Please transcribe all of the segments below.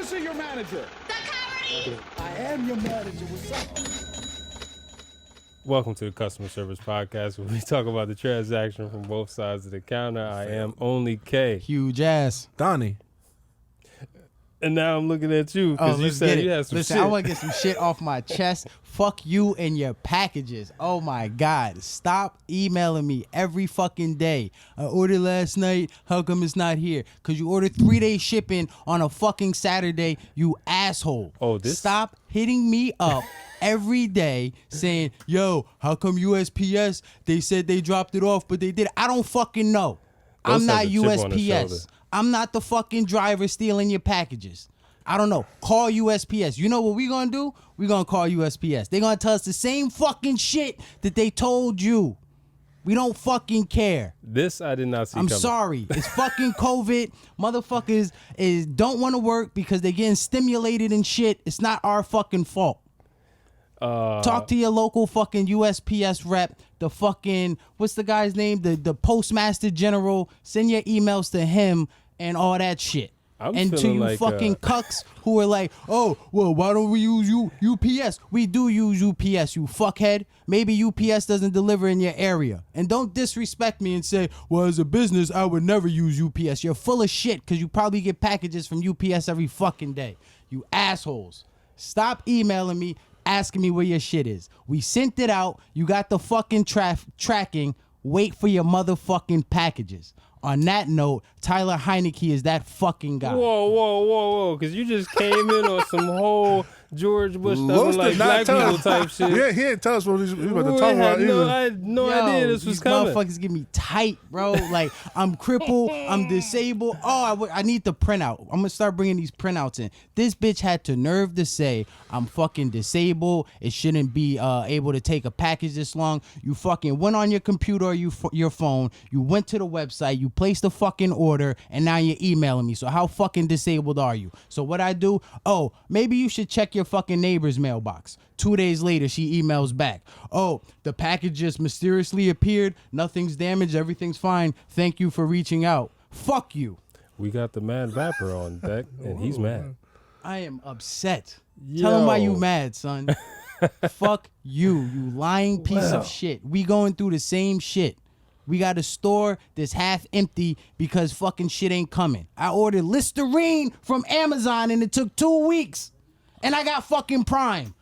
see your manager. I am your manager. What's up? Welcome to the Customer Service Podcast, where we talk about the transaction from both sides of the counter. I am only K. Huge ass. Donnie. And now I'm looking at you because you said you had some Listen, shit. I want to get some shit off my chest. Fuck you and your packages. Oh my God. Stop emailing me every fucking day. I ordered last night. How come it's not here? Because you ordered 3-day shipping on a fucking Saturday, you asshole. Stop hitting me up every day saying, yo, how come USPS? They said they dropped it off, but they did. I don't fucking know. I'm not USPS. I'm not the fucking driver stealing your packages. I don't know. Call USPS. You know what we gonna do? We gonna call USPS. They gonna tell us the same fucking shit that they told you. We don't fucking care. This I did not see I'm coming. sorry. It's fucking COVID. Motherfuckers don't want to work because they're getting stimulated and shit. It's not our fucking fault. Talk to your local fucking USPS rep, the fucking, what's the guy's name? The Postmaster General. Send your emails to him and all that shit. And to you like, fucking cucks who are like, oh, well, why don't we use UPS? We do use UPS, you fuckhead. Maybe UPS doesn't deliver in your area. And don't disrespect me and say, well, as a business, I would never use UPS. You're full of shit because you probably get packages from UPS every fucking day. You assholes. Stop emailing me, asking me where your shit is. We sent it out. You got the fucking tracking. Wait for your motherfucking packages. On that note, Tyler Heineke is that fucking guy. Whoa. Because you just came in on some whole George Bush stuff like black people type shit. Yeah, he didn't tell us what he was about to talk about either. I had no idea this was coming. Motherfuckers get me tight, bro. Like, I'm crippled. I'm disabled. Oh, I need the printout. I'm going to start bringing these printouts in. This bitch had the nerve to say, I'm fucking disabled. It shouldn't be able to take a package this long. You fucking went on your computer or your phone. You went to the website. You placed a fucking order, and now you're emailing me. So how fucking disabled are you? So what I do? Oh, maybe you should check your fucking neighbor's mailbox. 2 days later, she emails back. Oh, the package just mysteriously appeared. Nothing's damaged. Everything's fine. Thank you for reaching out. Fuck you. We got the Mad Vapor on deck, and he's mad. I am upset. Tell him why you mad, son. Fuck you, you lying piece of shit. We going through the same shit. We got a store that's half empty because fucking shit ain't coming. I ordered Listerine from Amazon and it took 2 weeks. And I got fucking Prime.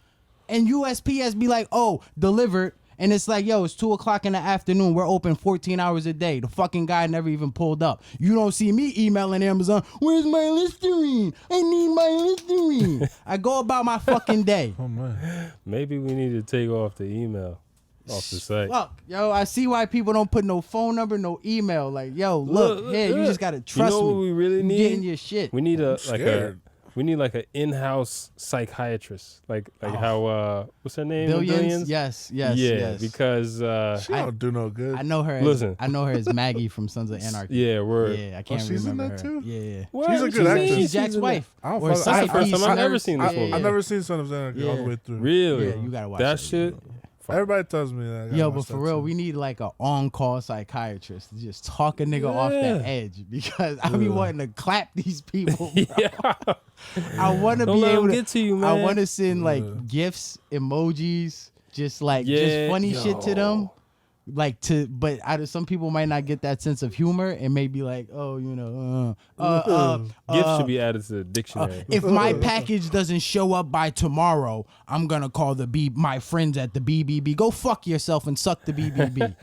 And USPS be like, oh, delivered. And it's like, yo, it's 2 o'clock in the afternoon. We're open 14 hours a day. The fucking guy never even pulled up. You don't see me emailing Amazon, where's my Listerine? I need my Listerine. I go about my fucking day. Oh, man. Maybe we need to take off the email off the site. Fuck, yo, I see why people don't put no phone number, no email. Like, yo, look. You just gotta trust me. You know what we really need? Getting your shit. We need an in-house psychiatrist, like how what's her name? Billions? Yes. Because she don't do no good. I know her. I know her as Maggie from Sons of Anarchy. Yeah, I can't she's remember in that her. too? Yeah. What? She's a good actress. She's Jack's wife. That's the first time I've ever seen this movie. I've never seen Sons of Anarchy all the way through. Really? Yeah, you gotta watch that shit. Everybody tells me that. Yo, but for real, we need like an on-call psychiatrist to just talk a nigga off that edge because I be wanting to clap these people. Bro. I want to be able to get to you, man. I want to send like gifs, emojis, just funny shit to them. But some people might not get that sense of humor and may be like, oh, Gifts should be added to the dictionary. If my package doesn't show up by tomorrow, I'm gonna call my friends at the BBB. Go fuck yourself and suck the BBB.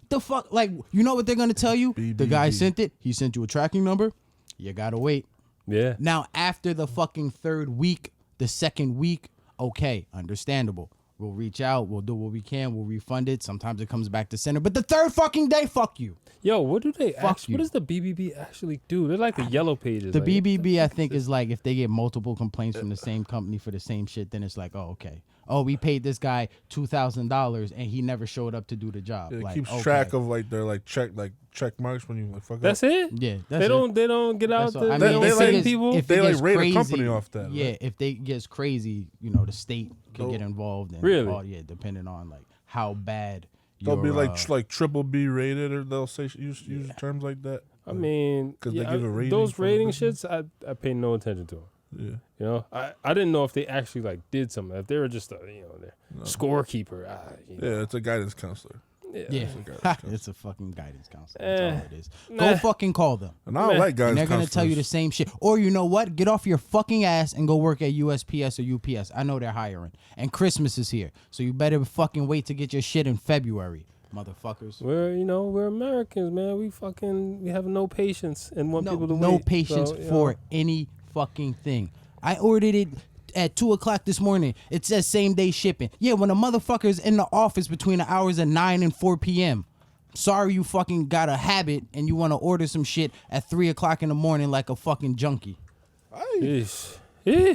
The fuck, like, you know what they're gonna tell you? BBB. The guy sent it. He sent you a tracking number. You gotta wait. Yeah. Now after the fucking third week, the second week, okay, understandable. We'll reach out. We'll do what we can. We'll refund it. Sometimes it comes back to center. But the third fucking day, fuck you. Yo, what do they actually? What does the BBB actually do? They're like the yellow pages. The BBB, I think, is like if they get multiple complaints from the same company for the same shit, then it's like, oh, okay. Oh, we paid this guy $2,000 and he never showed up to do the job. It like, keeps track of their check marks when you fuck that's up. it. Yeah, they don't get out. I mean, they people. If they like rate crazy, a company off that. Yeah, right? if they gets crazy, the state could get involved. And really? Depending on like how bad. They'll be like triple B rated, or they'll say use terms like that. I mean, because they give a rating. Those rating shits, I pay no attention to them. Yeah. You know, I didn't know if they actually like did something. If they were just a their scorekeeper. Yeah, it's a guidance counselor. Yeah. Yeah, counselor. it's a fucking guidance counselor. That's all it is. Nah. Go fucking call them. And I don't like guidance And they're gonna tell you the same shit. Or you know what? Get off your fucking ass and go work at USPS or UPS. I know they're hiring. And Christmas is here, so you better fucking wait to get your shit in February, motherfuckers. We're Americans, man. We have no patience and want people to wait. No patience So, for any fucking thing. I ordered it at 2:00 this morning. It says same day shipping. Yeah, when a motherfucker's in the office between the hours of 9 and 4 p.m. Sorry you fucking got a habit and you want to order some shit at 3:00 in the morning like a fucking junkie. Yeesh. Hey,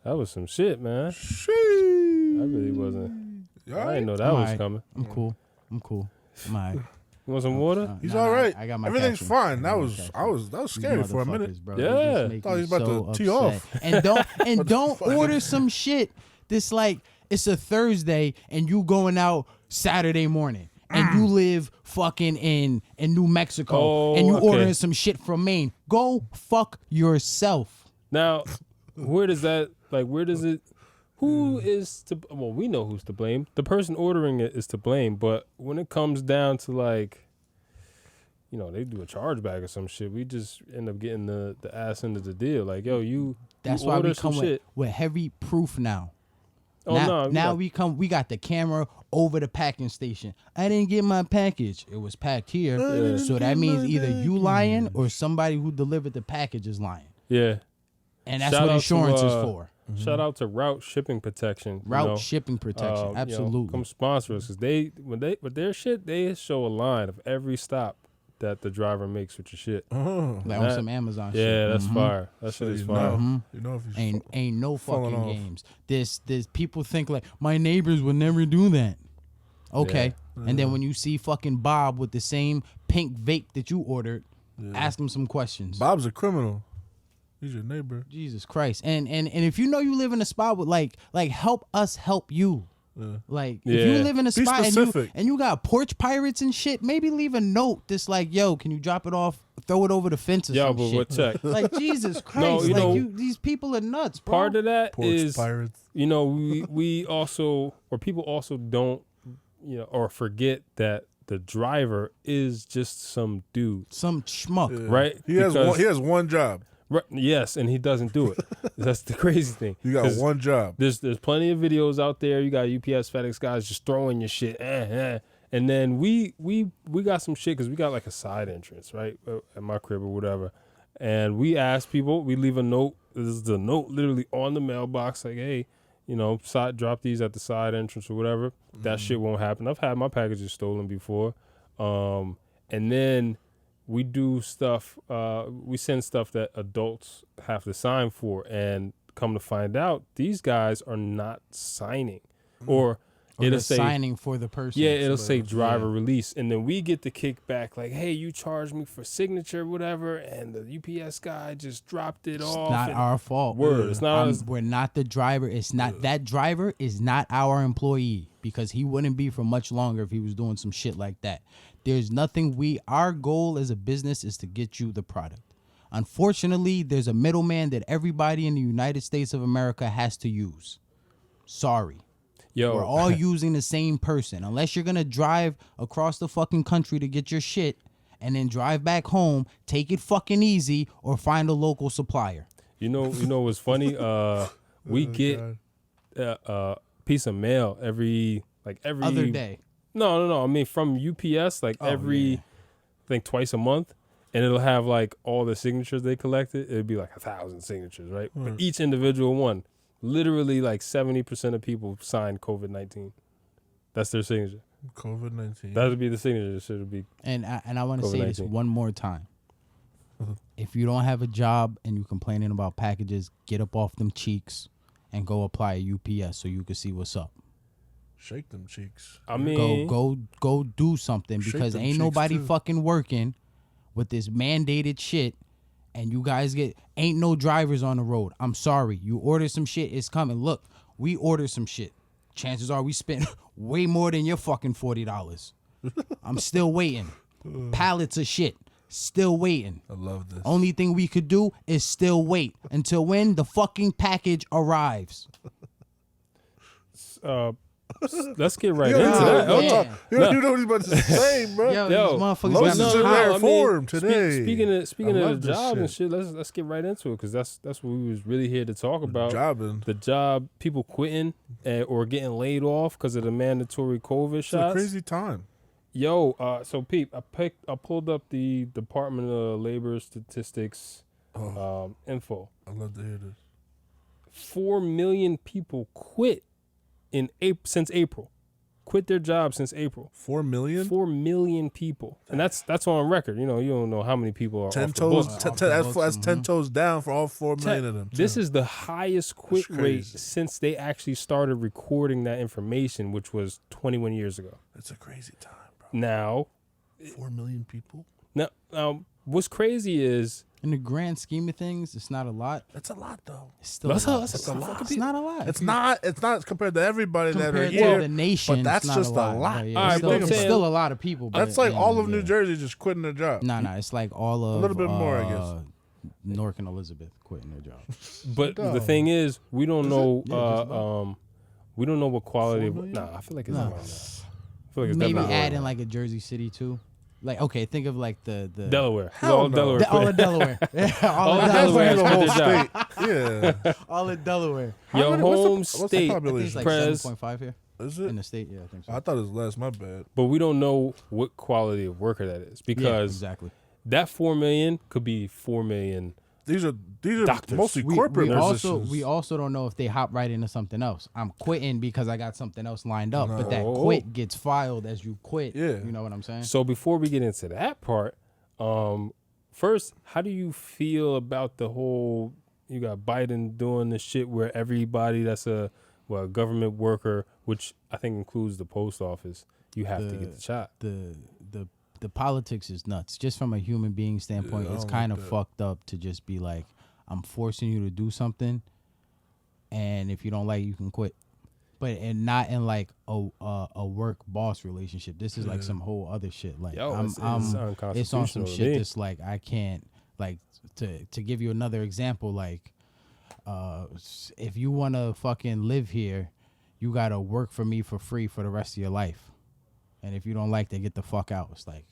That was some shit, man. she. I really wasn't. I didn't know that was alright. coming. I'm cool. I'm alright. You want some water? He's Nah, all right. I got my Everything's caffeine. fine. That I got my was caffeine. that was scary for a minute. Bro, Yeah. they just make Thought he me was about so to tee upset. off. And don't fuck? order some shit this like it's a Thursday and you going out Saturday morning and you live fucking in New Mexico and you okay. ordering some shit from Maine. Go fuck yourself. Now, where does it? Who is to? Well, we know who's to blame. The person ordering it is to blame. But when it comes down to like, they do a chargeback or some shit, we just end up getting the ass end of the deal. Like, yo, That's you why order we some come shit. with heavy proof now. Oh Now we got the camera over the packing station. I didn't get my package. It was packed here. Yeah. So that means either you lying or somebody who delivered the package is lying. Yeah. And that's Shout what out insurance to, is for. Shout out to Route Shipping Protection. Route shipping protection. Absolutely. Come sponsor us because with their shit, they show a line of every stop that the driver makes with your shit. Like on some Amazon shit. Yeah, that's fire. That shit is fire. You know if he's Ain't no falling fucking off. games. There's people think like my neighbors would never do that. Okay. And then when you see fucking Bob with the same pink vape that you ordered, ask him some questions. Bob's a criminal. He's your neighbor. Jesus Christ. And if you know you live in a spot with like help us help you. Like if you live in a spot and you got porch pirates and shit, maybe leave a note that's like, yo, can you drop it off, throw it over the fence or some shit. But check. Like Jesus Christ, these people are nuts, bro. Part of that Porch is pirates. we also, or people also don't or forget that the driver is just some dude, Some schmuck. right? He has one job. Right, yes, and he doesn't do it. That's the crazy thing. You got one job. There's plenty of videos out there. You got UPS, FedEx guys just throwing your shit, and then we got some shit because we got like a side entrance right at my crib or whatever, and we ask people. We leave a note. This is the note literally on the mailbox, like, hey, drop these at the side entrance or whatever. That shit won't happen. I've had my packages stolen before, and then. We do stuff, we send stuff that adults have to sign for, and come to find out, these guys are not signing. Or it'll say signing for the person. yeah, it'll say driver release, and then we get the kickback like, hey, you charged me for signature, whatever, and the UPS guy just dropped it off. Not our fault. Word, it's not. We're not the driver. It's not that driver is not our employee because he wouldn't be for much longer if he was doing some shit like that. There's nothing our goal as a business is to get you the product. Unfortunately, there's a middleman that everybody in the United States of America has to use. Sorry. Yo, We're all using the same person. Unless you're going to drive across the fucking country to get your shit and then drive back home, take it fucking easy or find a local supplier. You know what's funny? We get a piece of mail every Other day. No. I mean, from UPS, I think twice a month, and it'll have like all the signatures they collected. It'd be like 1,000 signatures, right? But each individual one, literally like 70% of people signed COVID-19. That's their signature. COVID-19. That would be the signature. Should it be? And I want to say this COVID-19. one more time. If you don't have a job and you're complaining about packages, get up off them cheeks and go apply at UPS so you can see what's up. Shake them cheeks. I mean, Go do something Shake because them ain't cheeks, nobody too. fucking working with this mandated shit, and you guys ain't no drivers on the road. I'm sorry, you order some shit, it's coming. Look, we order some shit. Chances are we spent way more than your fucking $40. I'm still waiting. Pallets of shit. Still waiting. I love this. Only thing we could do is still wait until when the fucking package arrives. Let's get right You into that. don't yeah. talk. You don't know what he's about to say, bro. Yo, Yo, these motherfuckers Lowe's got is me in hot. rare form today. Speaking I of love the this job and shit. shit, let's get right into it because that's what we was really here to talk about. Jobbing. The job, people quitting or getting laid off because of the mandatory COVID It's a shots. crazy time. Yo, so Pete, I pulled up the Department of Labor Statistics info. I love to hear this. 4 million people quit since April. Quit their jobs since April. 4 million? 4 million people, and that's on record. You don't know how many people are 10 off the toes. books. That's 10 toes down for all 4 million of them. This is the highest quit That's rate crazy. since they actually started recording that information, which was 21 years ago. It's a crazy time, bro. Now, 4 million people? what's crazy is In the grand scheme of things, it's not a lot. That's a lot, though. It's still That's a lot. a- that's a lot. It's not a lot. It's not compared to everybody that are compared to here. the nation. but that's it's not just a a lot. lot. But yeah, All right, it's but still, I'm it's saying- still a lot of people. But That's like all of yeah. New Jersey just quitting their job. Nah, it's like all of little bit more, I guess. Newark and Elizabeth quitting their job. But No. the thing is, we don't know. Yeah, just We don't know what quality. 4 million? Nah, I feel like it's No. around that. I feel like it's Maybe definitely add around in that. like a Jersey City too. Like okay, think of like the Delaware. Hell all no. Delaware. all quit. of Delaware. all All of of Delaware. Delaware. the whole Quit state. Yeah. All of Delaware. Your many- what's the- home what's the state, I think it's population? like Prez. 7.5 here Is in it? the state. Yeah, I think so. I thought it was less. My bad. but we don't know what quality of worker that is Yeah, because exactly. that 4 million could be 4 million. These are Doctors. mostly We corporate also positions. don't know if they hop right into something else. I'm quitting because I got something else lined up, but that No. quit gets filed as you quit. Yeah. You know what I'm saying? So before we get into that part, first, how do you feel about the whole? You got Biden doing this shit where everybody that's a government worker, which I think includes the post office, you have to get the shot. The politics is nuts. Just from a human being standpoint, Yeah, I it's don't kind like of that. fucked up to just be like, I'm forcing you to do something, and if you don't like it, you can quit. And not in like a work boss relationship. This is like some whole other shit. Like Yo, I'm it's it's on unconstitutional some to shit me. that's like I can't like to give you another example. Like if you want to fucking live here, you gotta work for me for free for the rest of your life. And if you don't like that, get the fuck out. It's like,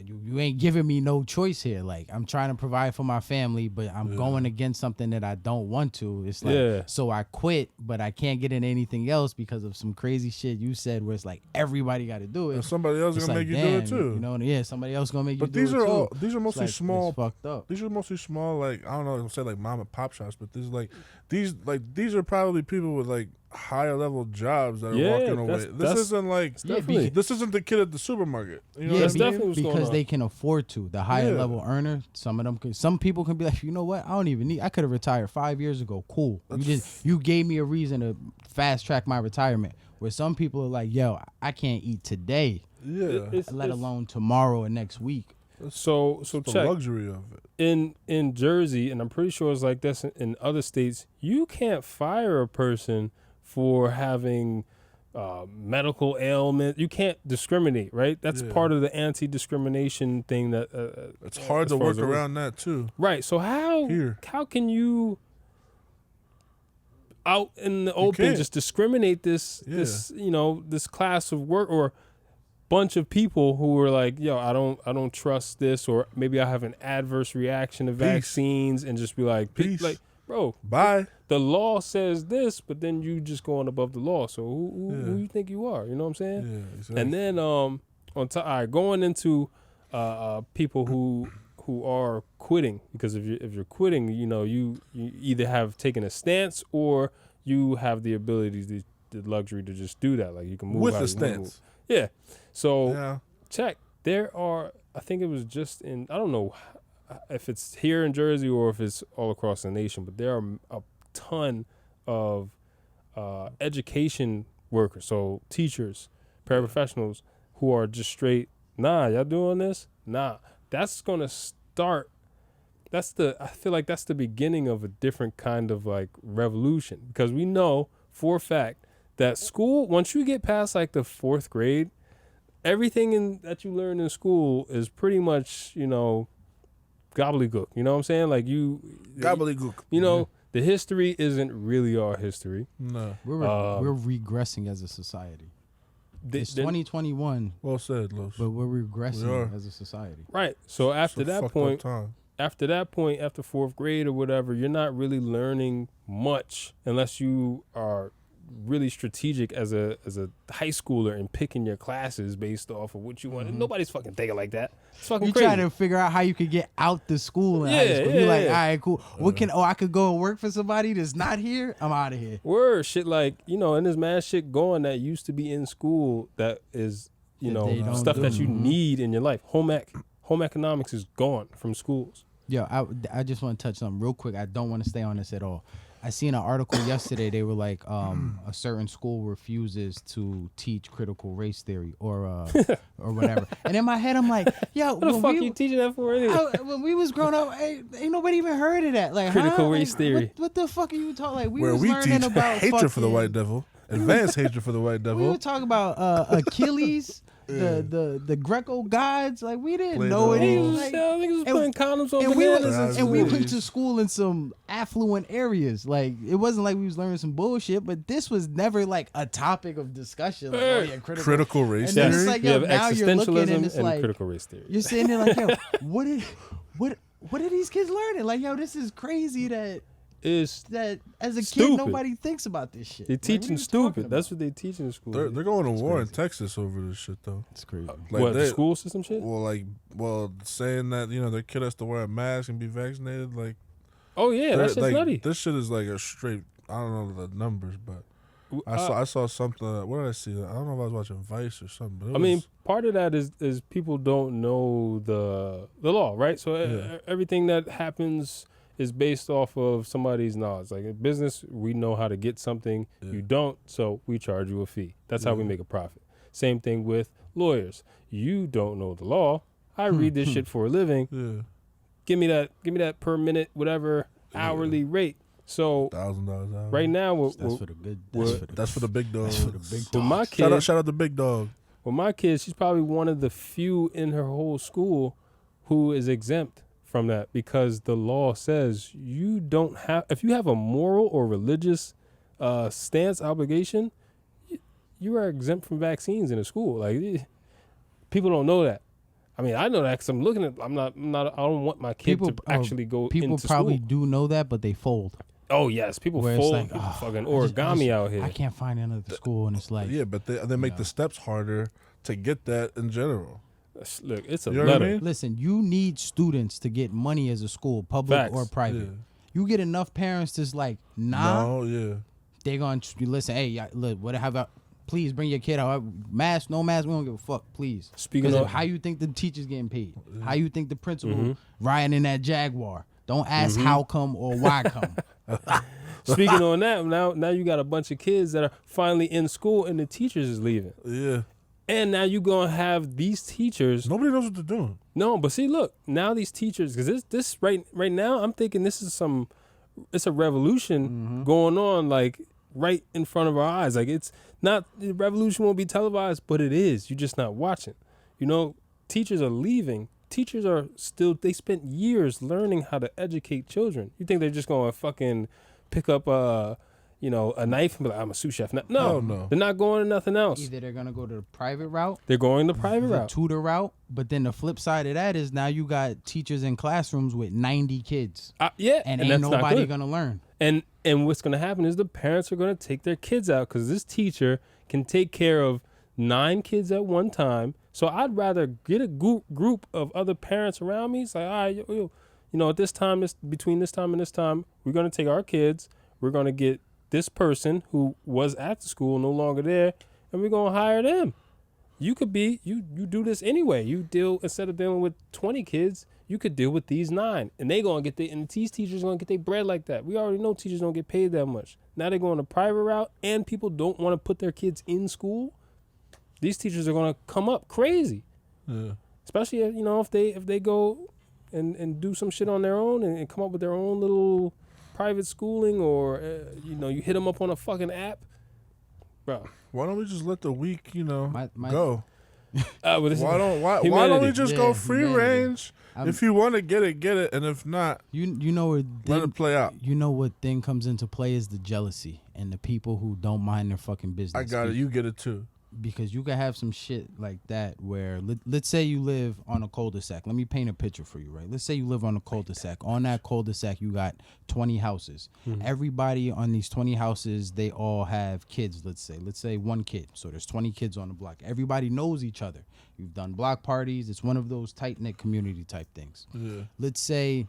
you ain't giving me no choice here. Like, I'm trying to provide for my family, but I'm going against something that I don't want to. It's like, Yeah. so I quit, but I can't get into anything else because of some crazy shit you said where it's like, everybody got to do it. And somebody else is It's gonna like, make you do it damn, too. You know, yeah, somebody else gonna make But you do these it are too. all these are It's mostly like, small. It's fucked up. These are mostly small, like I don't know, say like mom and pop shops, but these are probably people with like higher level jobs that are Yeah, walking away. This that's- isn't like definitely- this isn't the kid at the supermarket. You know Yeah, what that's I mean? definitely what's going because on. they can afford to. The higher Yeah. level earner, some people can be like, you know what? I don't even need. I could have retired 5 years ago. Cool. You gave me a reason to fast track my retirement. Where some people are like, yo, I can't eat today, Yeah, let alone tomorrow or next week. So the check luxury of it. in Jersey, and I'm pretty sure it's like this in other states. You can't fire a person for having medical ailment. You can't discriminate, right? That's Yeah. part of the anti-discrimination thing that It's hard as to far work as the- around that too. Right. So Here. how can you out in the open can't. just discriminate this this class of work or bunch of people who were like, yo, I don't trust this, or maybe I have an adverse reaction to vaccines, and just be like, Peace. like, bro, Bye. the law says this, but then you just going above the law. So who Yeah. you think you are? You know what I'm saying? Yeah, exactly. And then on top, all right, going into people who are quitting, because if you're quitting, you either have taken a stance or you have the ability, the luxury to just do that. Like you can move with how the you wanna stance. move. Yeah. So Yeah. check. There are, I think it was just in, I don't know if it's here in Jersey or if it's all across the nation, but there are a ton of education workers, so teachers, paraprofessionals, who are just straight, nah, y'all doing this? Nah. That's going to start, I feel like that's the beginning of a different kind of like revolution, because we know for a fact that school, once you get past like the 4th grade, everything that you learn in school is pretty much, gobbledygook. You know what I'm saying? Like Gobbledygook. You know, the history isn't really our history. No. We're regressing as a society. It's 2021. Well said, Los. But we're regressing as a society. Right. So after It's a that fucked point, up time. after fourth grade or whatever, you're not really learning much unless you are really strategic as a high schooler and picking your classes based off of what you want. And nobody's fucking thinking like that. It's fucking You're crazy. trying to figure out how you could get out the school in high school. You're like, all right, cool. I could go and work for somebody that's not here. I'm out of here. Word shit like, and there's mad shit going that used to be in school that is, stuff that you need in your life. Home economics is gone from schools. Yo, I just want to touch something real quick. I don't want to stay on this at all. I seen an article yesterday. They were like, a certain school refuses to teach critical race theory or whatever. And in my head, I'm like, yo, What the fuck you teaching that for anyway? When we was growing up, ain't nobody even heard of that. Like Critical race theory. What the fuck are you talking? Like Where was we learning teach about hatred for the fucking- white devil. Advanced hatred for the white devil. We were talking about Achilles, the Greco gods. Like we didn't know Plato. any. Niggas was putting condoms on And we, bananas. and we went Please. to school in some affluent areas. Like it wasn't like we was learning some bullshit, but this was never like a topic of discussion. Like, oh yeah, Critical race And then theory. it's like, You yo, have now you're looking and existentialism it's and like critical race theory. you're sitting there like, yo, what are these kids learning? Like, yo, this is crazy that Is as a stupid. kid nobody thinks about this shit. they Like, what teaching are you stupid? talking That's about? what they teaching in school. They're going to war in Texas over this shit though. It's crazy. Like what, the they- school system shit? Well, saying that their kid has to wear a mask and be vaccinated. Like, Oh yeah, that's just like, nutty. This shit is like a straight. I don't know the numbers, but I saw something. What did I see? I don't know if I was watching Vice or something. But I mean, part of that is people don't know the law, right? So everything that happens is based off of somebody's knowledge. Like in business, we know how to get something. You don't, so we charge you a fee. That's how we make a profit. Same thing with lawyers. You don't know the law. I read this shit for a living. yeah, Give me that per minute, whatever hourly rate. So $1,000 hour. right now, That's for the good. That's for the big dog. That's for the big with dogs. my kid, Shout out the big dog. Well, my kid, she's probably one of the few in her whole school who is exempt from that because the law says you don't have, if you have a moral or religious stance obligation, you are exempt from vaccines in a school. Like people don't know that. I mean, I know that because I'm looking at. I'm not. I don't want my kid to actually go People into probably school. do know that, but they fold. Oh yes, people Where it's fold. like, People oh, fucking I just- origami out here. I can't find another school, and it's like, Yeah, but they make the steps harder to get that in general. Look, it's a You know what I letter. mean? listen, you need students to get money as a school, public Facts. or private. Yeah. You get enough parents that's like, nah, No, yeah. they're going to listen. Hey, look, whatever. Please bring your kid out. Mask, no mask. We don't give a fuck. Please. Speaking 'Cause of- how you think the teacher's getting paid? How you think the principal riding in that Jaguar? Don't ask how come or why come. Speaking on that, now you got a bunch of kids that are finally in school and the teachers is leaving. Yeah. And now you gonna have these teachers. Nobody knows what they're doing. No, but see, look, now these teachers, because this right now, I'm thinking this is it's a revolution going on, like right in front of our eyes. Like it's not, the revolution won't be televised, but it is. You're just not watching. Teachers are leaving. Teachers are still. They spent years learning how to educate children. You think they're just gonna fucking pick up a knife and be like, I'm a sous chef. No, Hell no. They're not going to nothing else. Either they're gonna go to the private route, They're going the private the route. tutor route, but then the flip side of that is now you got teachers in classrooms with 90 kids, Yeah, and that's ain't not nobody good. gonna learn. And what's going to happen is the parents are going to take their kids out because this teacher can take care of 9 kids at one time. So I'd rather get a group of other parents around me. It's like, all right, at this time, between this time and this time, we're going to take our kids. We're going to get this person who was at the school no longer there, and we're going to hire them. You could be, you do this anyway. You deal, instead of dealing with 20 kids, you could deal with these 9. And they going to get and these teachers going to get their bread like that. We already know teachers don't get paid that much. Now they're going the private route, and people don't want to put their kids in school. These teachers are going to come up crazy. Yeah. Especially, if they go and do some shit on their own and come up with their own little private schooling, or, you hit them up on a fucking app. Bro. Why don't we just let the weak, My- go? But this is Why don't humanity. we just Yeah, go free humanity. range? If you want to get it, and if not, You know what? let it play out. You know what thing comes into play is the jealousy and the people who don't mind their fucking business. I got it. You get it too. Because you can have some shit like that where let's say you live on a cul-de-sac. Let me paint a picture for you, right? Let's say you live on a cul-de-sac. On that cul-de-sac, you got 20 houses. Mm-hmm. Everybody on these 20 houses, they all have kids, let's say one kid. So there's 20 kids on the block. Everybody knows each other. You've done block parties. It's one of those tight-knit community type things. Yeah. Let's say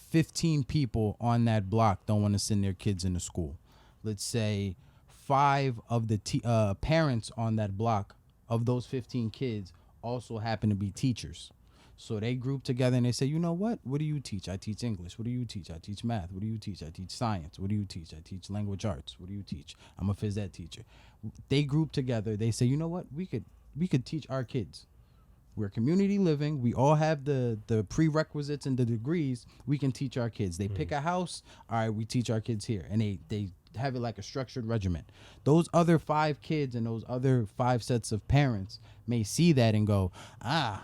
15 people on that block don't want to send their kids into school. Let's say 5 of the parents on that block of those 15 kids also happen to be teachers. So they group together and they say, you know what? What do you teach? I teach English. What do you teach? I teach math. What do you teach? I teach science. What do you teach? I teach language arts. What do you teach? I'm a phys ed teacher. They group together. They say, you know what? We could teach our kids. We're community living. We all have the prerequisites and the degrees. We can teach our kids. They pick a house. All right, we teach our kids here. And they have it like a structured regimen. Those other 5 kids and those other 5 sets of parents may see that and go, why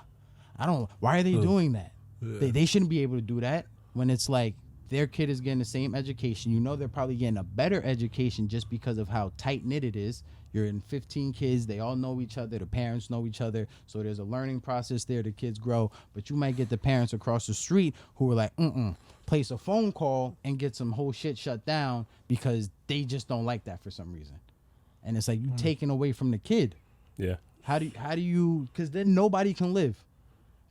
are they doing that? Yeah. They shouldn't be able to do that. When it's like their kid is getting the same education. You know they're probably getting a better education just because of how tight-knit it is. You're in 15 kids. They all know each other. The parents know each other. So there's a learning process there. The kids grow. But you might get the parents across the street who are like, place a phone call and get some whole shit shut down because they just don't like that for some reason. And it's like you taking away from the kid. Yeah. How do you, because then nobody can live.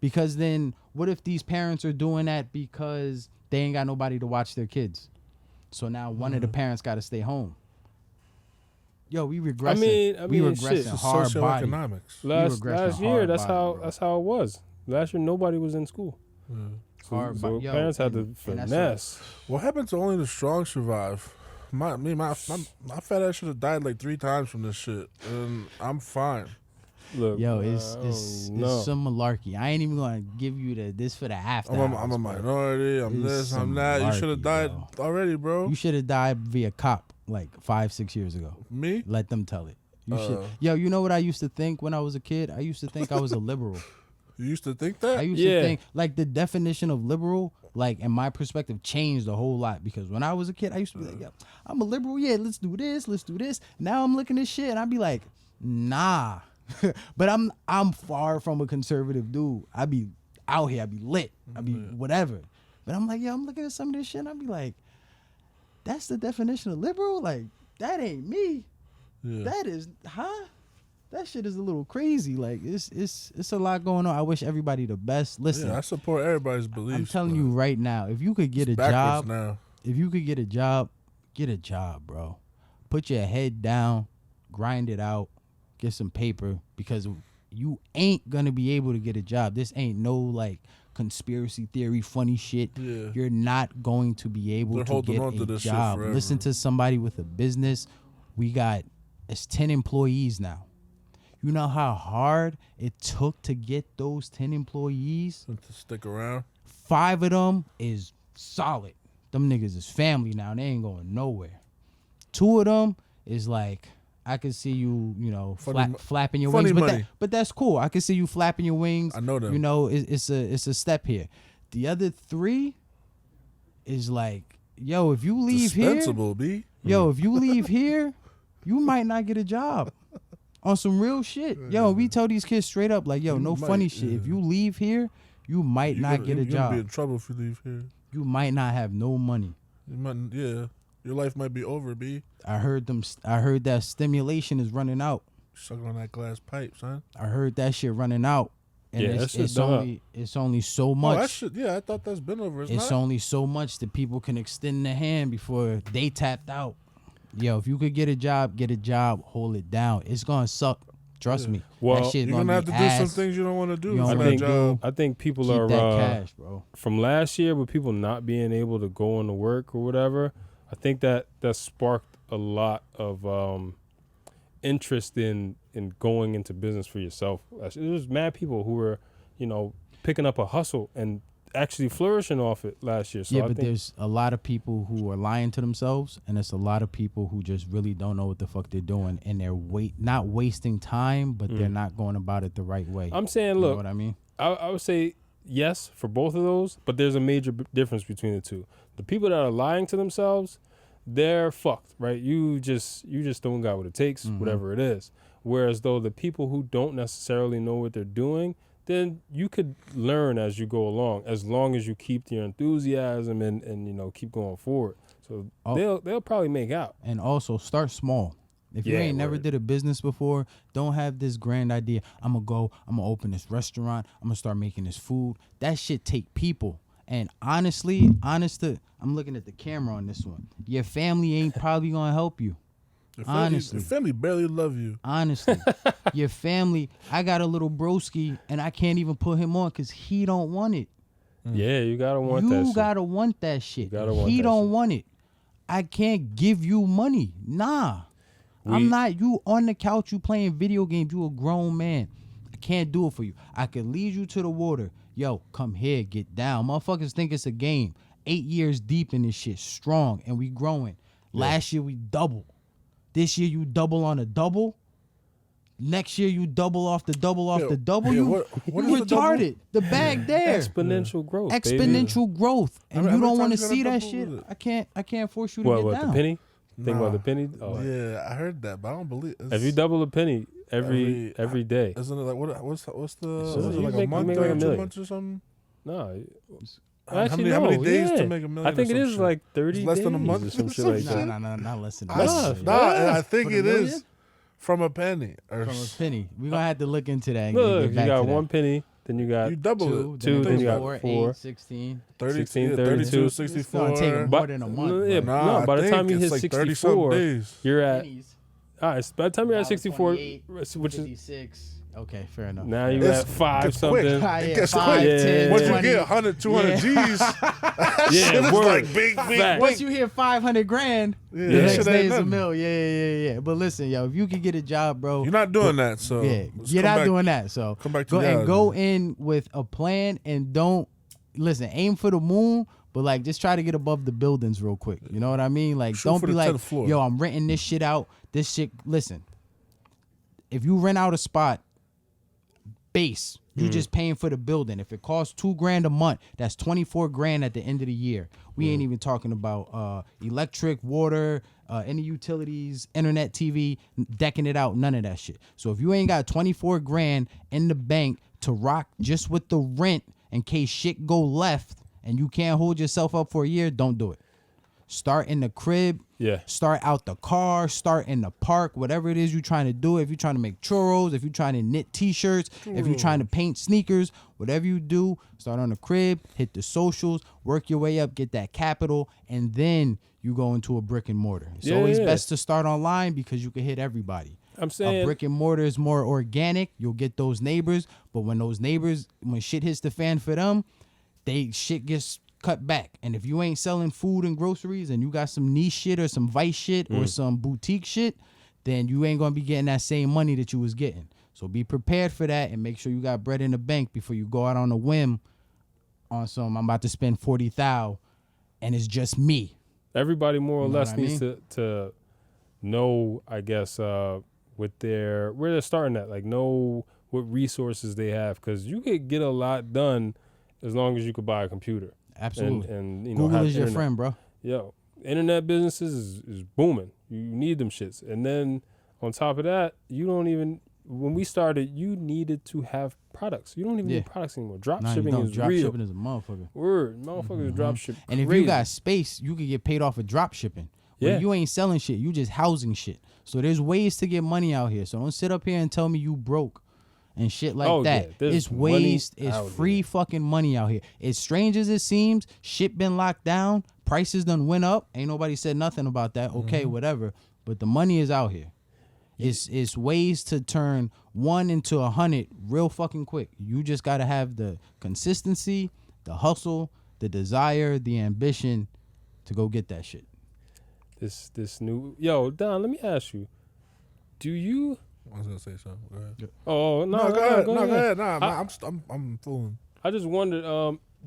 Because then what if these parents are doing that because they ain't got nobody to watch their kids? So now one of the parents got to stay home. Yo, we regressing. I mean, regressing shit. hard body. Socioeconomics. Last year, that's body, how it was. Last year, nobody was in school. So, Hard so body. Yo, parents had to and that's finesse. What happens to only the strong survive? My fat ass should have died like 3 times from this shit, and I'm fine. Look, Yo, I it's don't some malarkey. I ain't even gonna give you this for the after. I'm a minority. I'm It's this. I'm some that. You should have malarkey, died bro. already, bro. You should have died via cop like 5-6 years ago. Me? Let them tell it. You should. Yo, you know what I used to think when I was a kid? I used to think I was a liberal. You used to think that? I used to think like the definition of liberal, like in my perspective, changed a whole lot because when I was a kid, I used to be like, yo, I'm a liberal. Yeah, let's do this. Let's do this. Now I'm looking at shit and I'd be like, nah. But I'm far from a conservative dude. I be out here. I be lit. I be whatever. But I'm like, yo, I'm looking at some of this shit and I be like, that's the definition of liberal? Like, that ain't me. Yeah. That is, that shit is a little crazy. Like, it's a lot going on. I wish everybody the best. Listen, Yeah, I support everybody's beliefs. I'm telling but you right now, if you could get a it's backwards job, now. if you could get a job, bro. Put your head down, grind it out, get some paper, because you ain't gonna be able to get a job. This ain't no like conspiracy theory funny shit. Yeah. You're not going to be able They're to holding get on to a this shit job. forever. Listen to somebody with a business. It's 10 employees now. You know how hard it took to get those 10 employees? To stick around. 5 of them is solid. Them niggas is family now. They ain't going nowhere. 2 of them is like, I can see you, flapping your funny wings. money. But that's cool. I can see you flapping your wings. I know them. You know, it's a step here. The other 3 is like, yo, if you leave here, Dispensable, B. if you leave here, you might not get a job. On some real shit. Yo, we tell these kids straight up, like, yo, You no might, funny shit. yeah. If you leave here, you might not get a You're job. gonna be in trouble if you leave here. You might not have no money. You might, yeah. Your life might be over, B. I heard that stimulation is running out. Sucking on that glass pipe, son. I heard that shit running out. And Yeah, that it's shit's done. only so Oh, much. that shit, yeah, I thought that's been over. It's only so much that people can extend their hand before they tapped out. Yo, if you could get a job, hold it down. It's gonna suck. Trust me. Well, that shit You're gonna have to be do ass. some things you don't want to do You don't for wanna that do- job. I think people Keep are that cash, bro. from last year with people not being able to go into work or whatever. I think that sparked a lot of interest in going into business for yourself. There's mad people who were, picking up a hustle, and actually flourishing off it last year. So yeah, I but think, there's a lot of people who are lying to themselves, and it's a lot of people who just really don't know what the fuck they're doing, and they're not wasting time, but they're not going about it the right way. I'm saying, You know look, what I mean? I would say yes for both of those, but there's a major difference between the two. The people that are lying to themselves, they're fucked, right? You just don't got what it takes, whatever it is. Whereas though the people who don't necessarily know what they're doing, then you could learn as you go along, as long as you keep your enthusiasm and you know, keep going forward. So they'll probably make out. And also start small. If you Yeah, ain't never word. did a business before, don't have this grand idea. I'm gonna open this restaurant. I'm gonna start making this food. That shit take people. And honestly, I'm looking at the camera on this one. Your family ain't probably gonna help you. Honestly. Your family barely love you. Honestly, your family. I got a little broski, and I can't even put him on because he don't want it. Yeah, you gotta want that You shit. gotta want that shit. gotta want He that don't shit. want it. I can't give you money. Nah. I'm not you on the couch, you playing video games, you a grown man. I can't do it for you. I can lead you to the water. Yo, come here, get down. Motherfuckers think it's a game. 8 years deep in this shit, strong, and we growing. Last year we double. This year you double on a double. Next year you double off the double off the double. yeah, You, what you is the double? retarded. The bag there. Exponential growth. Baby. Exponential growth. And How many you don't want to times you see gotta that double shit. with it? I can't force you to What get down. the penny? Think Nah. about the penny? Oh. Yeah, I heard that, but I don't believe. If you double a penny every day, isn't it like what's the So is it you like make- a month you make or like a 2 million. months or something? no. How Actually, many no, days yeah. to make a million? I think or it some is shit? like 30 It's less days than a month or some or shit like some that. Nah, not less than I, that. I think For the it million? is from a penny or From a penny. We're going to have to look into that and Look, get you back got to that. one penny, then you got you double Two, it. Two, then you got 4, 4. 8, 16. 30, 16, 32, 32. It's gonna 64. take more But- than a month. yeah, but Nah, No, by I the time think you it's hit like 30 64, days. you're at. pennies, All right, by the time you're at 64, 28, which is 56. Okay, fair enough. now you It's- at 5 it's quick. something. Ah, It yeah, gets 5, quick. 10, Once you 20. get 100, 200 Yeah. G's, that Yeah, shit is word. like big, Facts. Once you hit 500 grand, Yeah, the that next shit day ain't is a nothing. mill. Yeah. But listen, yo, if you can get a job, bro. You're not doing that, so Yeah, let's you're come not back- doing that. So come back to go and reality. go in with a plan and don't listen. Aim for the moon, but like just try to get above the buildings real quick. You know what I mean? Like Shoot don't for be the like, 10th floor. yo, I'm renting this shit out. This shit. Listen, if you rent out a spot, base. You just paying for the building. If it costs $2,000 a month, that's 24 grand at the end of the year. We ain't even talking about electric, water, any utilities, internet, TV, decking it out, none of that shit. So if you ain't got 24 grand in the bank to rock just with the rent in case shit go left and you can't hold yourself up for a year, don't do it. Start in the crib. Yeah. Start out the car. Start in the park. Whatever it is you're trying to do. If you're trying to make churros, if you're trying to knit T-shirts, if you're trying to paint sneakers, whatever you do, start on the crib. Hit the socials. Work your way up. Get that capital, and then you go into a brick and mortar. It's always best to start online because you can hit everybody. I'm saying A brick and mortar is more organic. You'll get those neighbors, but when shit hits the fan for them, shit gets cut back. And if you ain't selling food and groceries and you got some niche shit or some vice shit or some boutique shit, then you ain't gonna be getting that same money that you was getting. So be prepared for that and make sure you got bread in the bank before you go out on a whim on some I'm about to spend 40,000 and it's just me. everybody more or You know less what I needs to know, I guess, where they're starting at, like know what resources they have, because you could get a lot done as long as you could buy a computer. Absolutely. And you know, Google have is your internet. friend, bro. Yo, internet businesses is booming. You need them shits. And then on top of that, you don't even, when we started, you needed to have products. You don't even need products anymore. Drop Nah, you shipping don't. is Drop real. shipping is a motherfucker. Word. Motherfuckers drop ship And if crazy. you got space, you could get paid off of drop shipping. Yeah. When you ain't selling shit, you just housing shit. So there's ways to get money out here. So don't sit up here and tell me you broke and shit like that. Yeah, there's It's money ways, it's out free here. fucking money out here. As strange as it seems, shit been locked down, prices done went up. Ain't nobody said nothing about that. Okay, whatever. But the money is out here. It's ways to turn 1 into 100 real fucking quick. You just gotta have the consistency, the hustle, the desire, the ambition to go get that shit. This new, yo, Don, let me ask you, do you, I was gonna say something. Go ahead. oh, no, No, go ahead. go No, ahead. go ahead. Nah, I'm fooling. I just wondered,